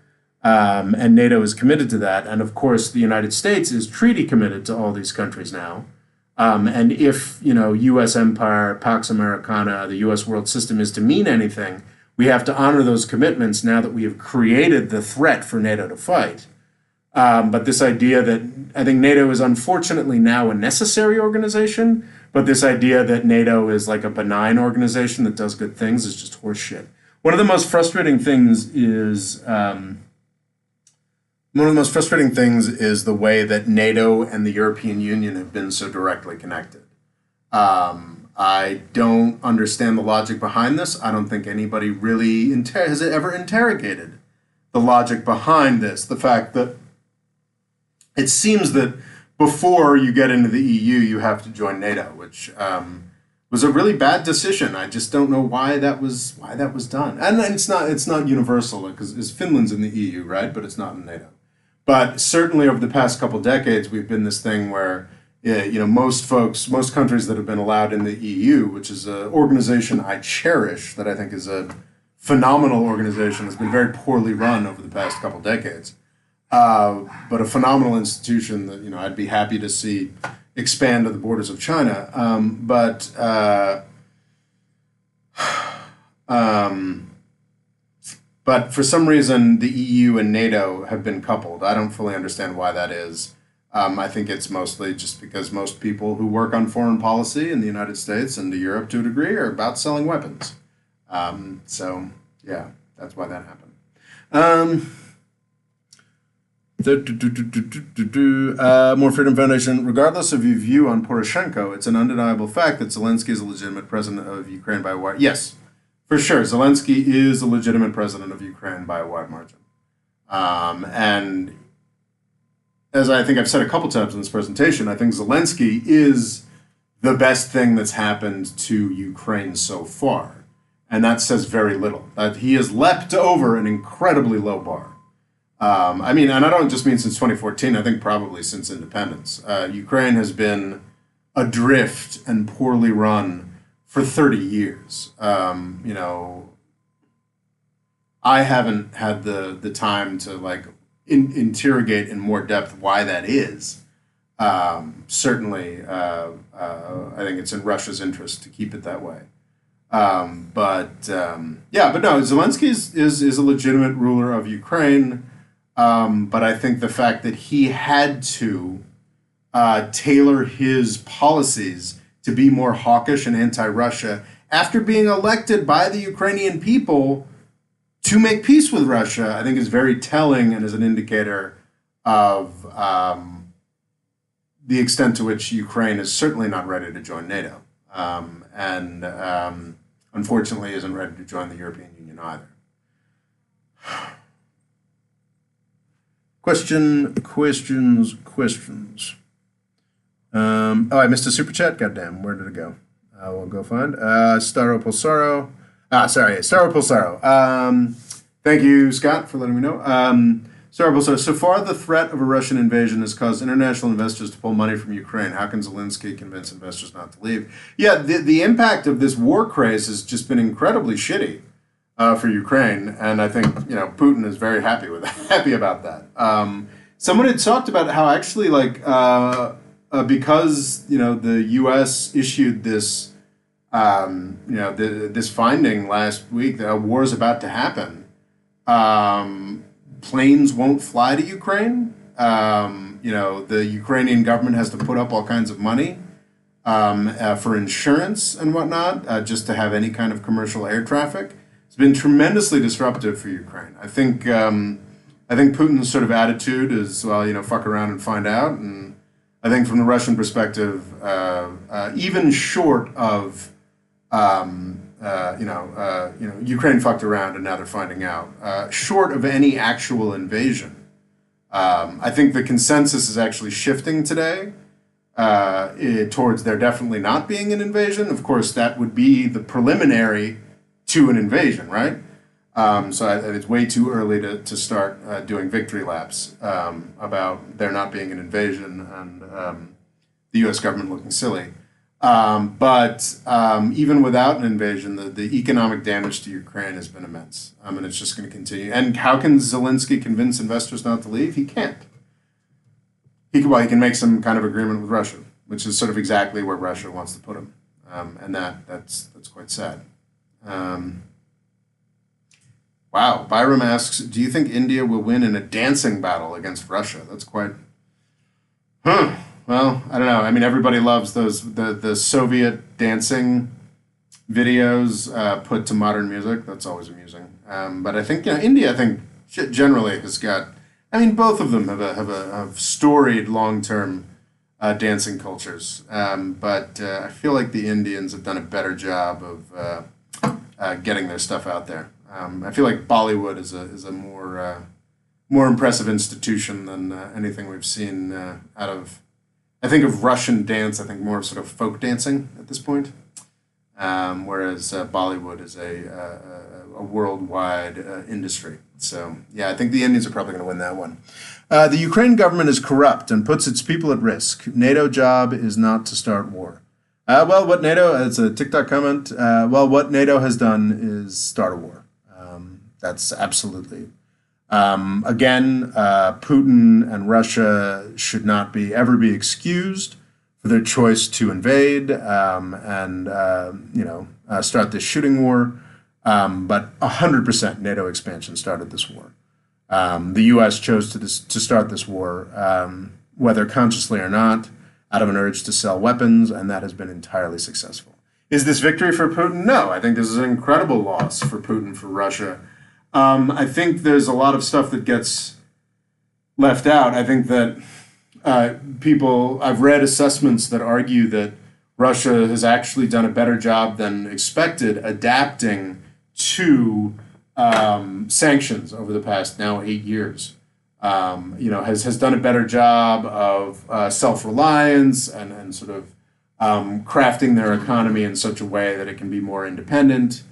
and NATO is committed to that. And of course, the United States is treaty committed to all these countries now. And if, U.S. empire, Pax Americana, the U.S. world system is to mean anything, we have to honor those commitments now that we have created the threat for NATO to fight. But this idea that I think NATO is unfortunately now a necessary organization, but this idea that NATO is like a benign organization that does good things is just horseshit. One of the most frustrating things is the way that NATO and the European Union have been so directly connected. I don't understand the logic behind this. I don't think anybody really has ever interrogated the logic behind this. The fact that it seems that before you get into the EU, you have to join NATO, which was a really bad decision. I just don't know why that was done. And it's not universal because Finland's in the EU, right? But it's not in NATO. But certainly over the past couple decades, we've been this thing where most countries that have been allowed in the EU, which is an organization I cherish, that I think is a phenomenal organization, has been very poorly run over the past couple decades. But a phenomenal institution that I'd be happy to see expand to the borders of China. But for some reason, the EU and NATO have been coupled. I don't fully understand why that is. I think it's mostly just because most people who work on foreign policy in the United States and to Europe to a degree are about selling weapons. So, yeah, that's why that happened. More Freedom Foundation. Regardless of your view on Poroshenko, it's an undeniable fact that Zelensky is a legitimate president of Ukraine by a wide... Yes, for sure. Zelensky is a legitimate president of Ukraine by a wide margin. And as I think I've said a couple times in this presentation, I think Zelensky is the best thing that's happened to Ukraine so far. And that says very little. That he has leapt over an incredibly low bar. And I don't just mean since 2014, I think probably since independence. Ukraine has been adrift and poorly run for 30 years. I haven't had the time to interrogate in more depth why that is. Certainly, I think it's in Russia's interest to keep it that way. But no, Zelensky is a legitimate ruler of Ukraine. But I think the fact that he had to tailor his policies to be more hawkish and anti-Russia after being elected by the Ukrainian people to make peace with Russia, I think is very telling and is an indicator of the extent to which Ukraine is certainly not ready to join NATO. And unfortunately isn't ready to join the European Union either. Questions. Oh, I missed a super chat. Goddamn, where did it go? We'll go find Staro Pulsaro. Staro Pulsaro. Thank you, Scott, for letting me know. Staro Pulsaro. So far, the threat of a Russian invasion has caused international investors to pull money from Ukraine. How can Zelensky convince investors not to leave? Yeah, the impact of this war craze has just been incredibly shitty for Ukraine, and I think Putin is very happy about that. Someone had talked about how actually because the U.S. issued this this finding last week that a war is about to happen. Planes won't fly to Ukraine. The Ukrainian government has to put up all kinds of money for insurance and whatnot just to have any kind of commercial air traffic. It's been tremendously disruptive for Ukraine. I think Putin's sort of attitude is, well, fuck around and find out. And I think from the Russian perspective, even short of Ukraine fucked around and now they're finding out. Short of any actual invasion, I think the consensus is actually shifting today towards there definitely not being an invasion. Of course, that would be the preliminary to an invasion, right? So it's way too early to start doing victory laps about there not being an invasion and the U.S. government looking silly. But even without an invasion, the economic damage to Ukraine has been immense. And it's just going to continue. And how can Zelensky convince investors not to leave? He can't. He can make some kind of agreement with Russia, which is sort of exactly where Russia wants to put him. And that's quite sad. Wow. Byram asks, do you think India will win in a dancing battle against Russia? That's quite... Well, I don't know. I mean, everybody loves the Soviet dancing videos put to modern music. That's always amusing. But I think India. I think generally has got. I mean, both of them have storied long-term dancing cultures. But I feel like the Indians have done a better job of getting their stuff out there. I feel like Bollywood is a more impressive institution than anything we've seen out of. I think of Russian dance, I think more of sort of folk dancing at this point, whereas Bollywood is a worldwide industry. So, yeah, I think the Indians are probably going to win that one. The Ukraine government is corrupt and puts its people at risk. NATO job is not to start war. What NATO, it's a TikTok comment, what NATO has done is start a war. That's absolutely. Again, Putin and Russia should not ever be excused for their choice to invade and start this shooting war. But 100% NATO expansion started this war. The U.S. chose to start this war, whether consciously or not, out of an urge to sell weapons, and that has been entirely successful. Is this victory for Putin? No, I think this is an incredible loss for Putin, for Russia. I think there's a lot of stuff that gets left out. I think that I've read assessments that argue that Russia has actually done a better job than expected adapting to sanctions over the past now 8 years. Has done a better job of self-reliance and sort of crafting their economy in such a way that it can be more independent.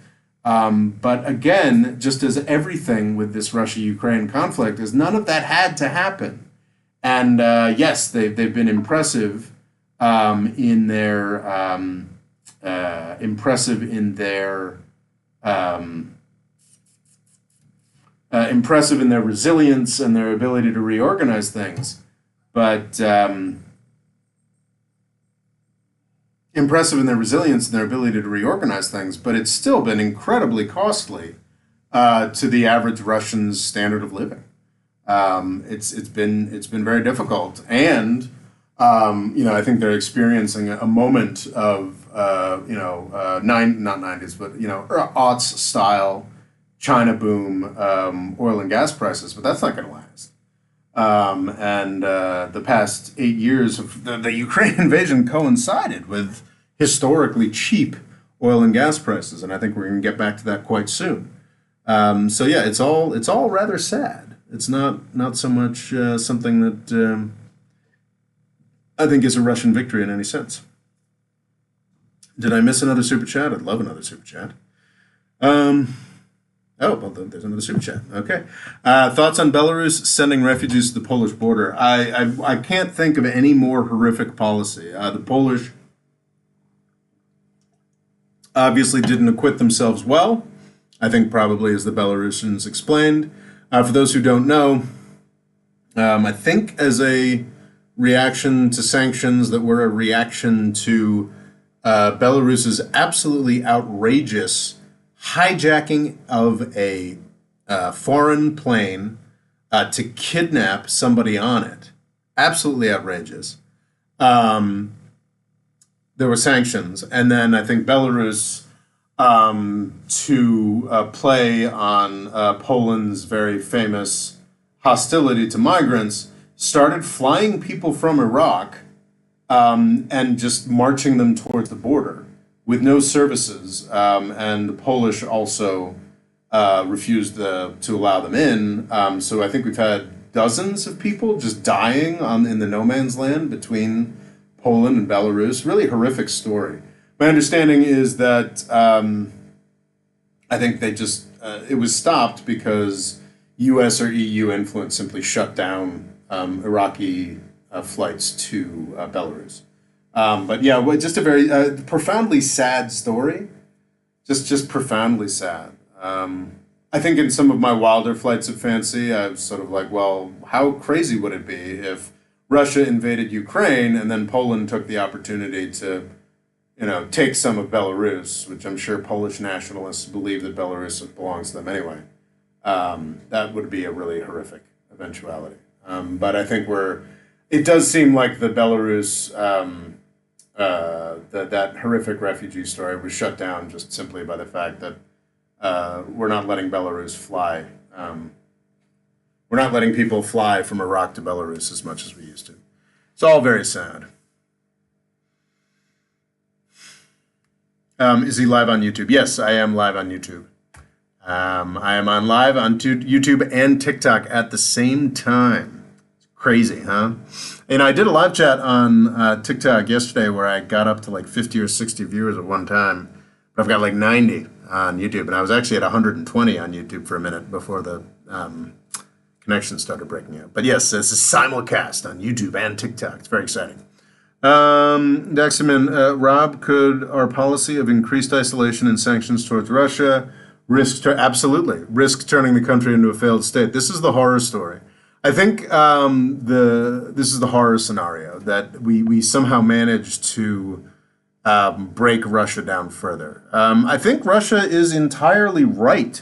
But again, just as everything with this Russia-Ukraine conflict, is none of that had to happen. And yes, they've been impressive in their resilience and their ability to reorganize things, but it's still been incredibly costly to the average Russian's standard of living. It's been very difficult, and I think they're experiencing a moment of not 90s, but aughts style China boom, oil and gas prices, but that's not going to last. And the past 8 years of the Ukraine invasion coincided with historically cheap oil and gas prices, and I think we're going to get back to that quite soon. So yeah, it's all rather sad. It's not so much something that I think is a Russian victory in any sense. Did I miss another super chat? I'd love another super chat. Oh, well, there's another super chat. Okay. Thoughts on Belarus sending refugees to the Polish border? I can't think of any more horrific policy. The Polish obviously didn't acquit themselves well. I think probably as the Belarusians explained. For those who don't know, I think as a reaction to sanctions that were a reaction to Belarus's absolutely outrageous hijacking of a foreign plane to kidnap somebody on it. Absolutely outrageous. There were sanctions, and then I think Belarus, to play on Poland's very famous hostility to migrants, started flying people from Iraq and just marching them towards the border with no services. And the Polish also refused to allow them in. So I think we've had dozens of people just dying in the no man's land between Poland and Belarus. Really horrific story. My understanding is that I think they just, it was stopped because US or EU influence simply shut down Iraqi flights to Belarus. But yeah, just a very profoundly sad story. Just profoundly sad. I think in some of my wilder flights of fancy, I was sort of like, well, how crazy would it be if Russia invaded Ukraine and then Poland took the opportunity to, take some of Belarus, which I'm sure Polish nationalists believe that Belarus belongs to them anyway. That would be a really horrific eventuality. But I think it does seem like the Belarus, that horrific refugee story was shut down just simply by the fact that we're not letting Belarus fly. We're not letting people fly from Iraq to Belarus as much as we used to. It's all very sad. Is he live on YouTube? Yes, I am live on YouTube. I am live on YouTube and TikTok at the same time. It's crazy, huh? And I did a live chat on TikTok yesterday where I got up to like 50 or 60 viewers at one time. But I've got like 90 on YouTube. And I was actually at 120 on YouTube for a minute before the connection started breaking up. But yes, this is simulcast on YouTube and TikTok. It's very exciting. Daximan, Rob, could our policy of increased isolation and sanctions towards Russia absolutely risk turning the country into a failed state? This is the horror story. I think this is the horror scenario that we somehow managed to break Russia down further. I think Russia is entirely right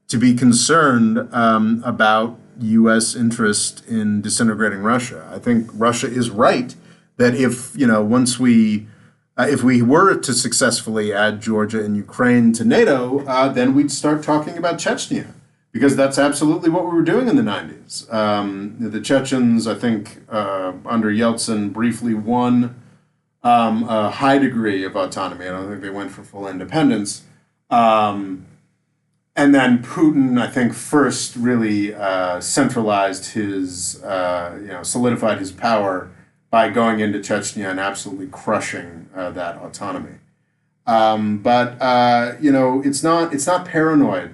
to be concerned about U.S. interest in disintegrating Russia. I think Russia is right that if we were to successfully add Georgia and Ukraine to NATO, then we'd start talking about Chechnya, because that's absolutely what we were doing in the 90s. The Chechens, I think, under Yeltsin, briefly won a high degree of autonomy. I don't think they went for full independence. And then Putin, I think, first really centralized his, solidified his power by going into Chechnya and absolutely crushing that autonomy. But it's not paranoid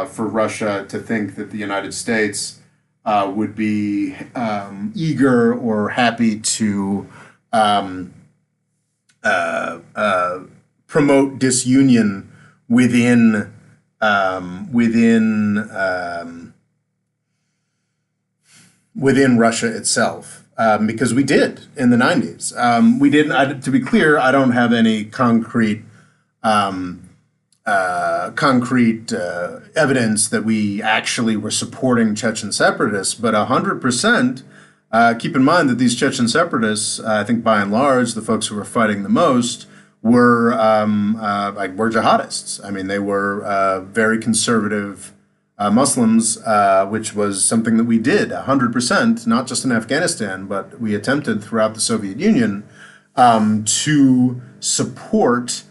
for Russia to think that the United States would be eager or happy to promote disunion within Russia itself. Because we did in the 90s. We didn't. To be clear, I don't have any concrete evidence that we actually were supporting Chechen separatists, but 100%. Keep in mind that these Chechen separatists, I think by and large, the folks who were fighting the most were jihadists. I mean, they were very conservative Muslims, which was something that we did 100%, not just in Afghanistan, but we attempted throughout the Soviet Union to support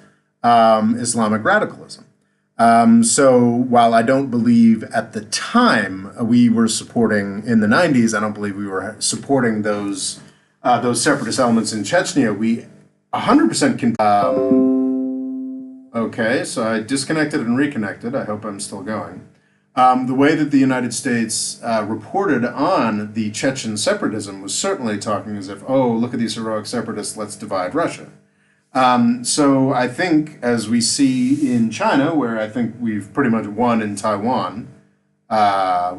Islamic radicalism. So while I don't believe at the time we were supporting in the 90s, I don't believe we were supporting those separatist elements in Chechnya. We 100% can. Okay, so I disconnected and reconnected. I hope I'm still going. The way that the United States reported on the Chechen separatism was certainly talking as if, oh, look at these heroic separatists, let's divide Russia. So I think, as we see in China, where I think we've pretty much won in Taiwan, and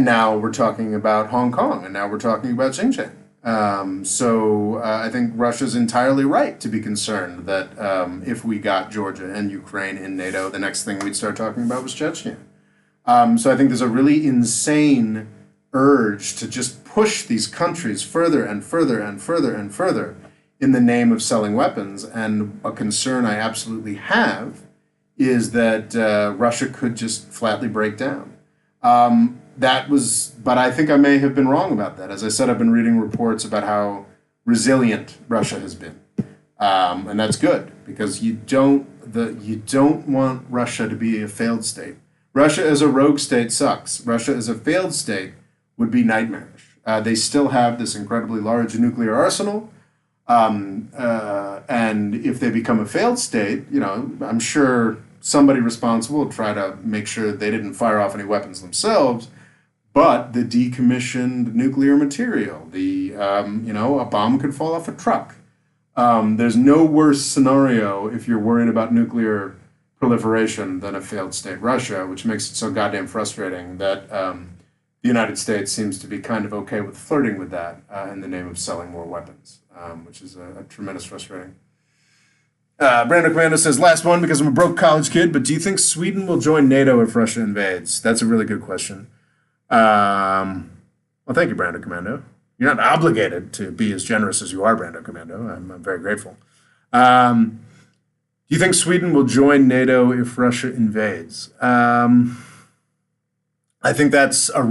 now we're talking about Hong Kong, and now we're talking about Xinjiang. I think Russia's entirely right to be concerned that if we got Georgia and Ukraine in NATO, the next thing we'd start talking about was Chechnya. So I think there's a really insane urge to just push these countries further and further and further and further in the name of selling weapons. And a concern I absolutely have is that Russia could just flatly break down. But I think I may have been wrong about that. As I said, I've been reading reports about how resilient Russia has been. And that's good, because you don't want Russia to be a failed state. Russia as a rogue state sucks. Russia as a failed state would be nightmarish. They still have this incredibly large nuclear arsenal. And if they become a failed state, I'm sure somebody responsible will try to make sure they didn't fire off any weapons themselves. But the decommissioned nuclear material, a bomb could fall off a truck. There's no worse scenario if you're worried about nuclear proliferation than a failed state Russia, which makes it so goddamn frustrating that the United States seems to be kind of okay with flirting with that in the name of selling more weapons, which is a tremendous frustrating. Brando Commando says, last one because I'm a broke college kid, but do you think Sweden will join NATO if Russia invades? That's a really good question. Well, thank you, Brando Commando. You're not obligated to be as generous as you are, Brando Commando. I'm very grateful. Do you think Sweden will join NATO if Russia invades? I think that's a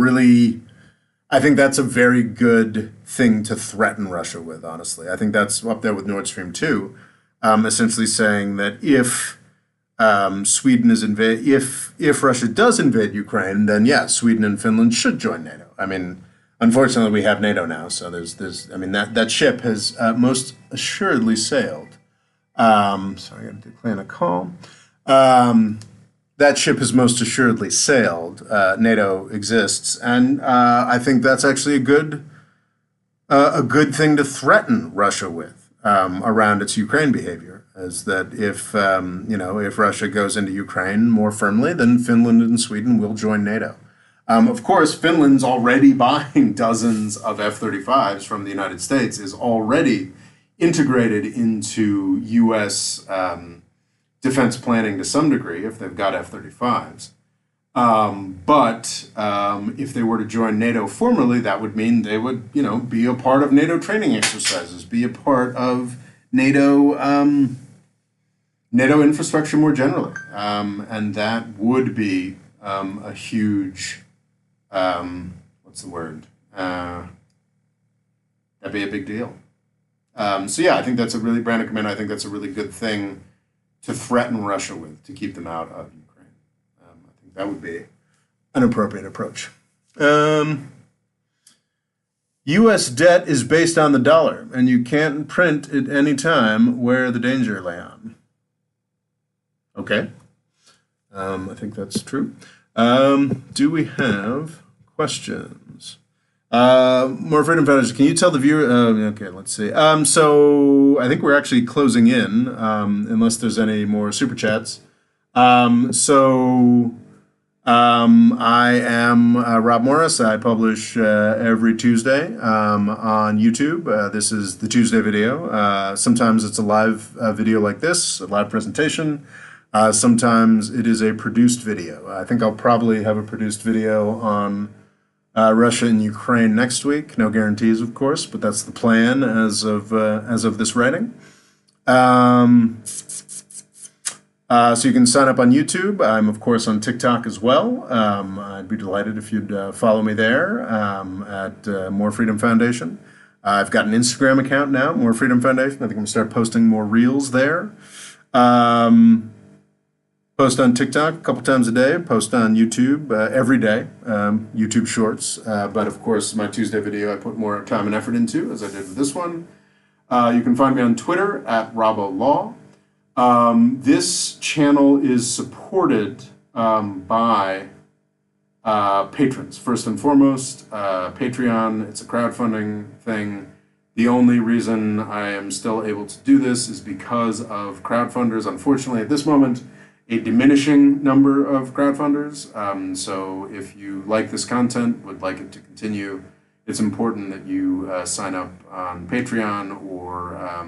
very good thing to threaten Russia with, honestly. I think that's up there with Nord Stream 2, essentially saying that if if Russia does invade Ukraine, then yeah, Sweden and Finland should join NATO. I mean, unfortunately, we have NATO now, so that ship has most assuredly sailed. Sorry, I got to decline a call. That ship has most assuredly sailed. NATO exists, and I think that's actually a good thing to threaten Russia with around its Ukraine behavior. Is that if Russia goes into Ukraine more firmly, then Finland and Sweden will join NATO. Of course, Finland's already buying dozens of F-35s from the United States, is already integrated into U.S. Defense planning to some degree if they've got F-35s. But if they were to join NATO formally, that would mean they would, be a part of NATO training exercises, be a part of NATO infrastructure more generally, and that would be a huge what's the word? That'd be a big deal. So yeah, I think that's Brandon Commando, I think that's a really good thing to threaten Russia with, to keep them out of Ukraine. I think that would be an appropriate approach. U.S. debt is based on the dollar, and you can't print at any time where the danger lay on. Okay. I think that's true. Do we have questions? More Freedom Foundation, can you tell the viewer? Okay, let's see. So I think we're actually closing in, unless there's any more super chats. I am Rob Morris. I publish every Tuesday on YouTube. This is the Tuesday video. Sometimes it's a live video like this, a live presentation. Sometimes it is a produced video. I think I'll probably have a produced video on Russia and Ukraine next week. No guarantees, of course, but that's the plan as of this writing. So you can sign up on YouTube. I'm, of course, on TikTok as well. I'd be delighted if you'd follow me there at More Freedom Foundation. I've got an Instagram account now, More Freedom Foundation. I think I'm going to start posting more reels there. Post on TikTok a couple times a day. Post on YouTube every day, YouTube Shorts. But of course, my Tuesday video I put more time and effort into, as I did with this one. You can find me on Twitter at RobboLaw. This channel is supported by patrons. First and foremost, Patreon. It's a crowdfunding thing. The only reason I am still able to do this is because of crowdfunders. Unfortunately, at this moment, a diminishing number of crowdfunders. So if you like this content, would like it to continue, it's important that you sign up on Patreon, or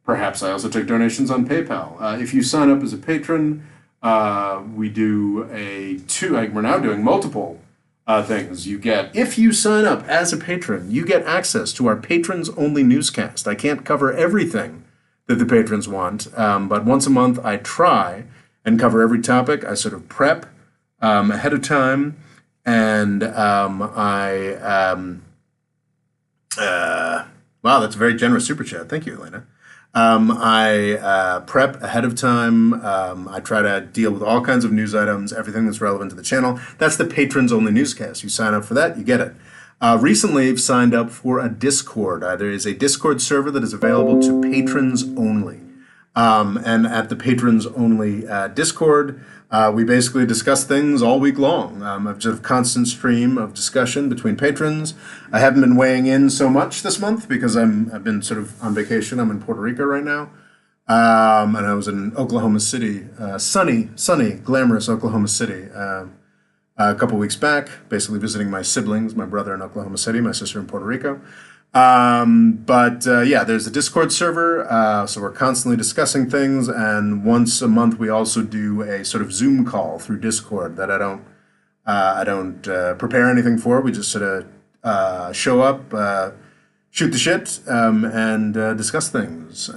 perhaps I also take donations on PayPal. If you sign up as a patron, we do we're now doing multiple things. If you sign up as a patron, you get access to our patrons only newscast. I can't cover everything that the patrons want, but once a month I try and cover every topic. I sort of prep ahead of time, and wow, that's a very generous super chat. Thank you, Elena. I prep ahead of time. I try to deal with all kinds of news items, everything that's relevant to the channel. That's the patrons only newscast. You sign up for that, you get it. Recently, I've signed up for a Discord. There is a Discord server that is available to patrons only. And at the patrons only Discord, we basically discuss things all week long. I've just a constant stream of discussion between patrons. I haven't been weighing in so much this month because I've been sort of on vacation. I'm in Puerto Rico right now. And I was in Oklahoma City, sunny, glamorous Oklahoma City, a couple weeks back, basically visiting my siblings, my brother in Oklahoma City, my sister in Puerto Rico. Yeah, there's a Discord server, so we're constantly discussing things, and once a month we also do a sort of Zoom call through Discord that I don't prepare anything for. We just sort of show up, shoot the shit, and discuss things.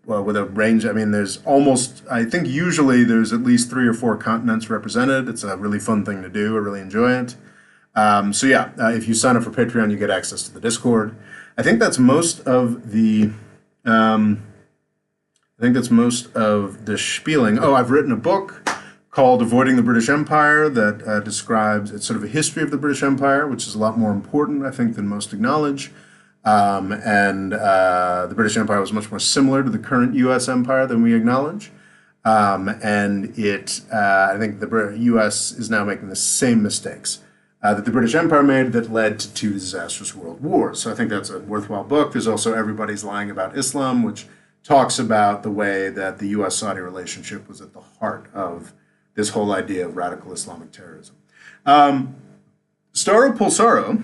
Well, with a range, I mean, I think usually there's at least 3 or 4 continents represented. It's a really fun thing to do. I really enjoy it. So yeah, if you sign up for Patreon, you get access to the Discord. I think that's most of the spieling. Oh, I've written a book called Avoiding the British Empire that describes, it's sort of a history of the British Empire, which is a lot more important, I think, than most acknowledge. The British Empire was much more similar to the current U.S. empire than we acknowledge. I think the U.S. is now making the same mistakes that the British Empire made that led to 2 disastrous world wars. So I think that's a worthwhile book. There's also Everybody's Lying About Islam, which talks about the way that the U.S.-Saudi relationship was at the heart of this whole idea of radical Islamic terrorism. Staro Pulsaro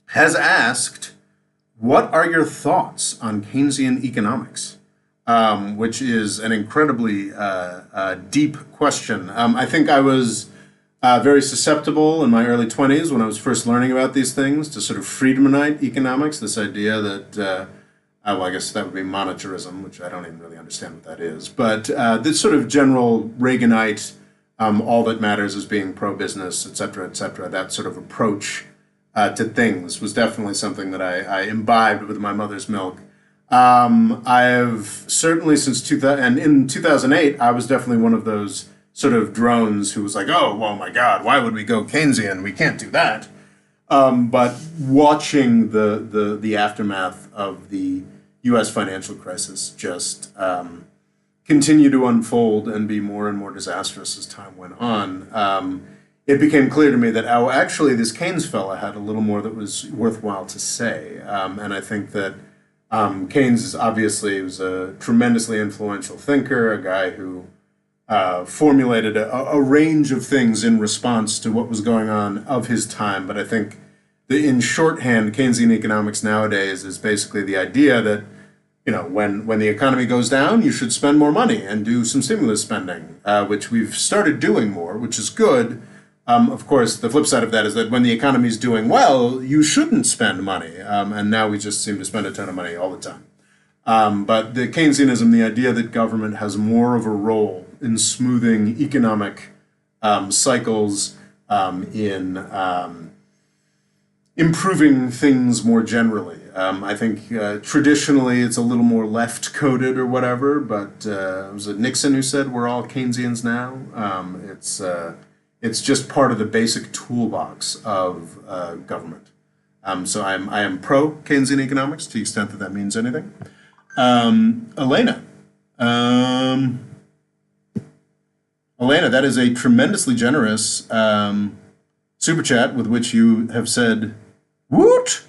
has asked, what are your thoughts on Keynesian economics? Which is an incredibly deep question. I think I was very susceptible in my early 20s when I was first learning about these things to sort of Friedmanite economics, this idea that, well, I guess that would be monetarism, which I don't even really understand what that is, but this sort of general Reaganite, all that matters is being pro-business, et cetera, that sort of approach to things was definitely something that I imbibed with my mother's milk. I've certainly since 2000, and in 2008, I was definitely one of those sort of drones who was like, oh my God, why would we go Keynesian? We can't do that. But watching the aftermath of the U.S. financial crisis just continue to unfold and be more and more disastrous as time went on, it became clear to me that, oh, actually, this Keynes fella had a little more that was worthwhile to say. And I think that Keynes obviously was a tremendously influential thinker, a guy who formulated a range of things in response to what was going on of his time. But I think in shorthand, Keynesian economics nowadays is basically the idea that, you know, when the economy goes down, you should spend more money and do some stimulus spending, which we've started doing more, which is good. Of course, the flip side of that is that when the economy is doing well, you shouldn't spend money. And now we just seem to spend a ton of money all the time. But the Keynesianism, the idea that government has more of a role in smoothing economic cycles, in improving things more generally. I think traditionally it's a little more left-coded or whatever, but was it Nixon who said we're all Keynesians now? It's just part of the basic toolbox of government. So I am pro Keynesian economics to the extent that that means anything. Elena. Elena, that is a tremendously generous super chat with which you have said, woot!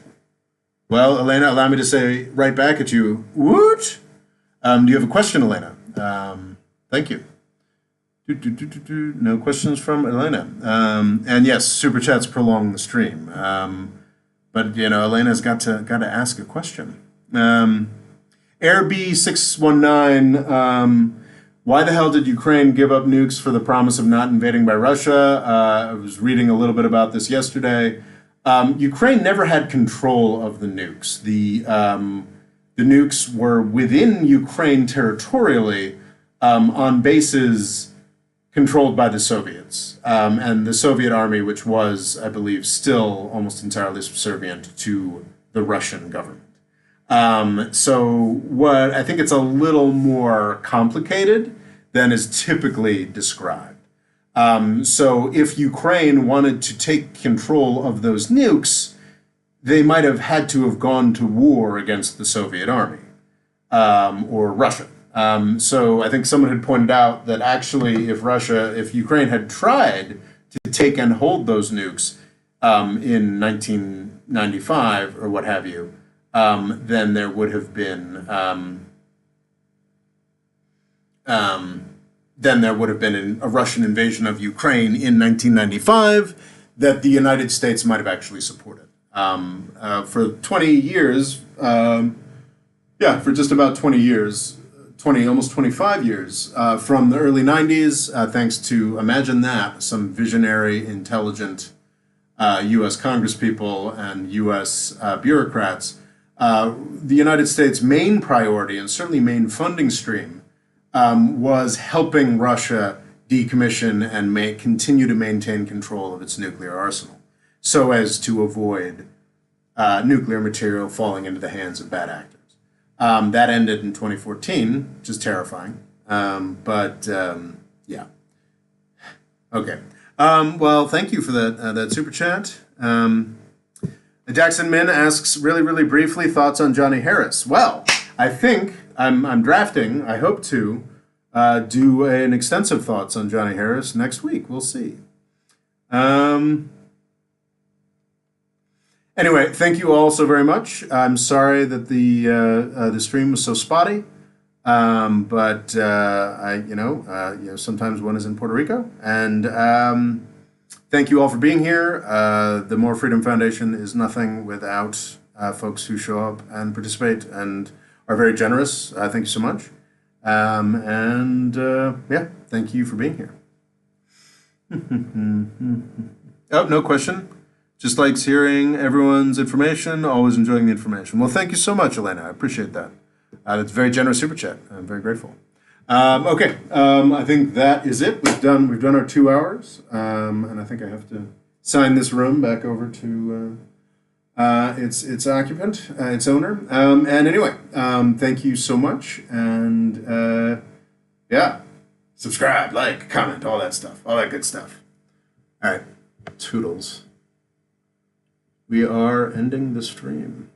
Well, Elena, allow me to say right back at you, woot! Do you have a question, Elena? Thank you. No questions from Elena. And yes, super chats prolong the stream. But you know, Elena's got to ask a question. AirB619. Why the hell did Ukraine give up nukes for the promise of not invading by Russia? I was reading a little bit about this yesterday. Ukraine never had control of the nukes. The nukes were within Ukraine territorially on bases controlled by the Soviets. And the Soviet army, which was, I believe, still almost entirely subservient to the Russian government. So what I think it's a little more complicated than is typically described. So if Ukraine wanted to take control of those nukes, they might have had to have gone to war against the Soviet army or Russia. So I think someone had pointed out that actually if Ukraine had tried to take and hold those nukes in 1995 or what have you, then there would have been a Russian invasion of Ukraine in 1995 that the United States might have actually supported. For 20 years, for just about 20 years, almost 25 years, from the early 90s, thanks to, imagine that, some visionary, intelligent U.S. congresspeople and U.S. Bureaucrats, the United States' main priority and certainly main funding stream was helping Russia decommission and continue to maintain control of its nuclear arsenal so as to avoid nuclear material falling into the hands of bad actors. That ended in 2014, which is terrifying. Yeah. Okay. Well, thank you for that super chat. Jackson Min asks, really, really briefly, thoughts on Johnny Harris. Well, I think I'm drafting, I hope to, do an extensive thoughts on Johnny Harris next week. We'll see. Anyway, thank you all so very much. I'm sorry that the stream was so spotty, but sometimes one is in Puerto Rico, and thank you all for being here. The More Freedom Foundation is nothing without folks who show up and participate and are very generous. Thank you so much, thank you for being here. Oh, no question. Just likes hearing everyone's information, always enjoying the information. Well, thank you so much, Elena. I appreciate that. That's a very generous super chat. I'm very grateful. Okay, I think that is it. We've done our 2 hours, and I think I have to sign this room back over to its occupant, its owner. And anyway, thank you so much, and subscribe, like, comment, all that stuff, all that good stuff. All right, toodles. We are ending the stream.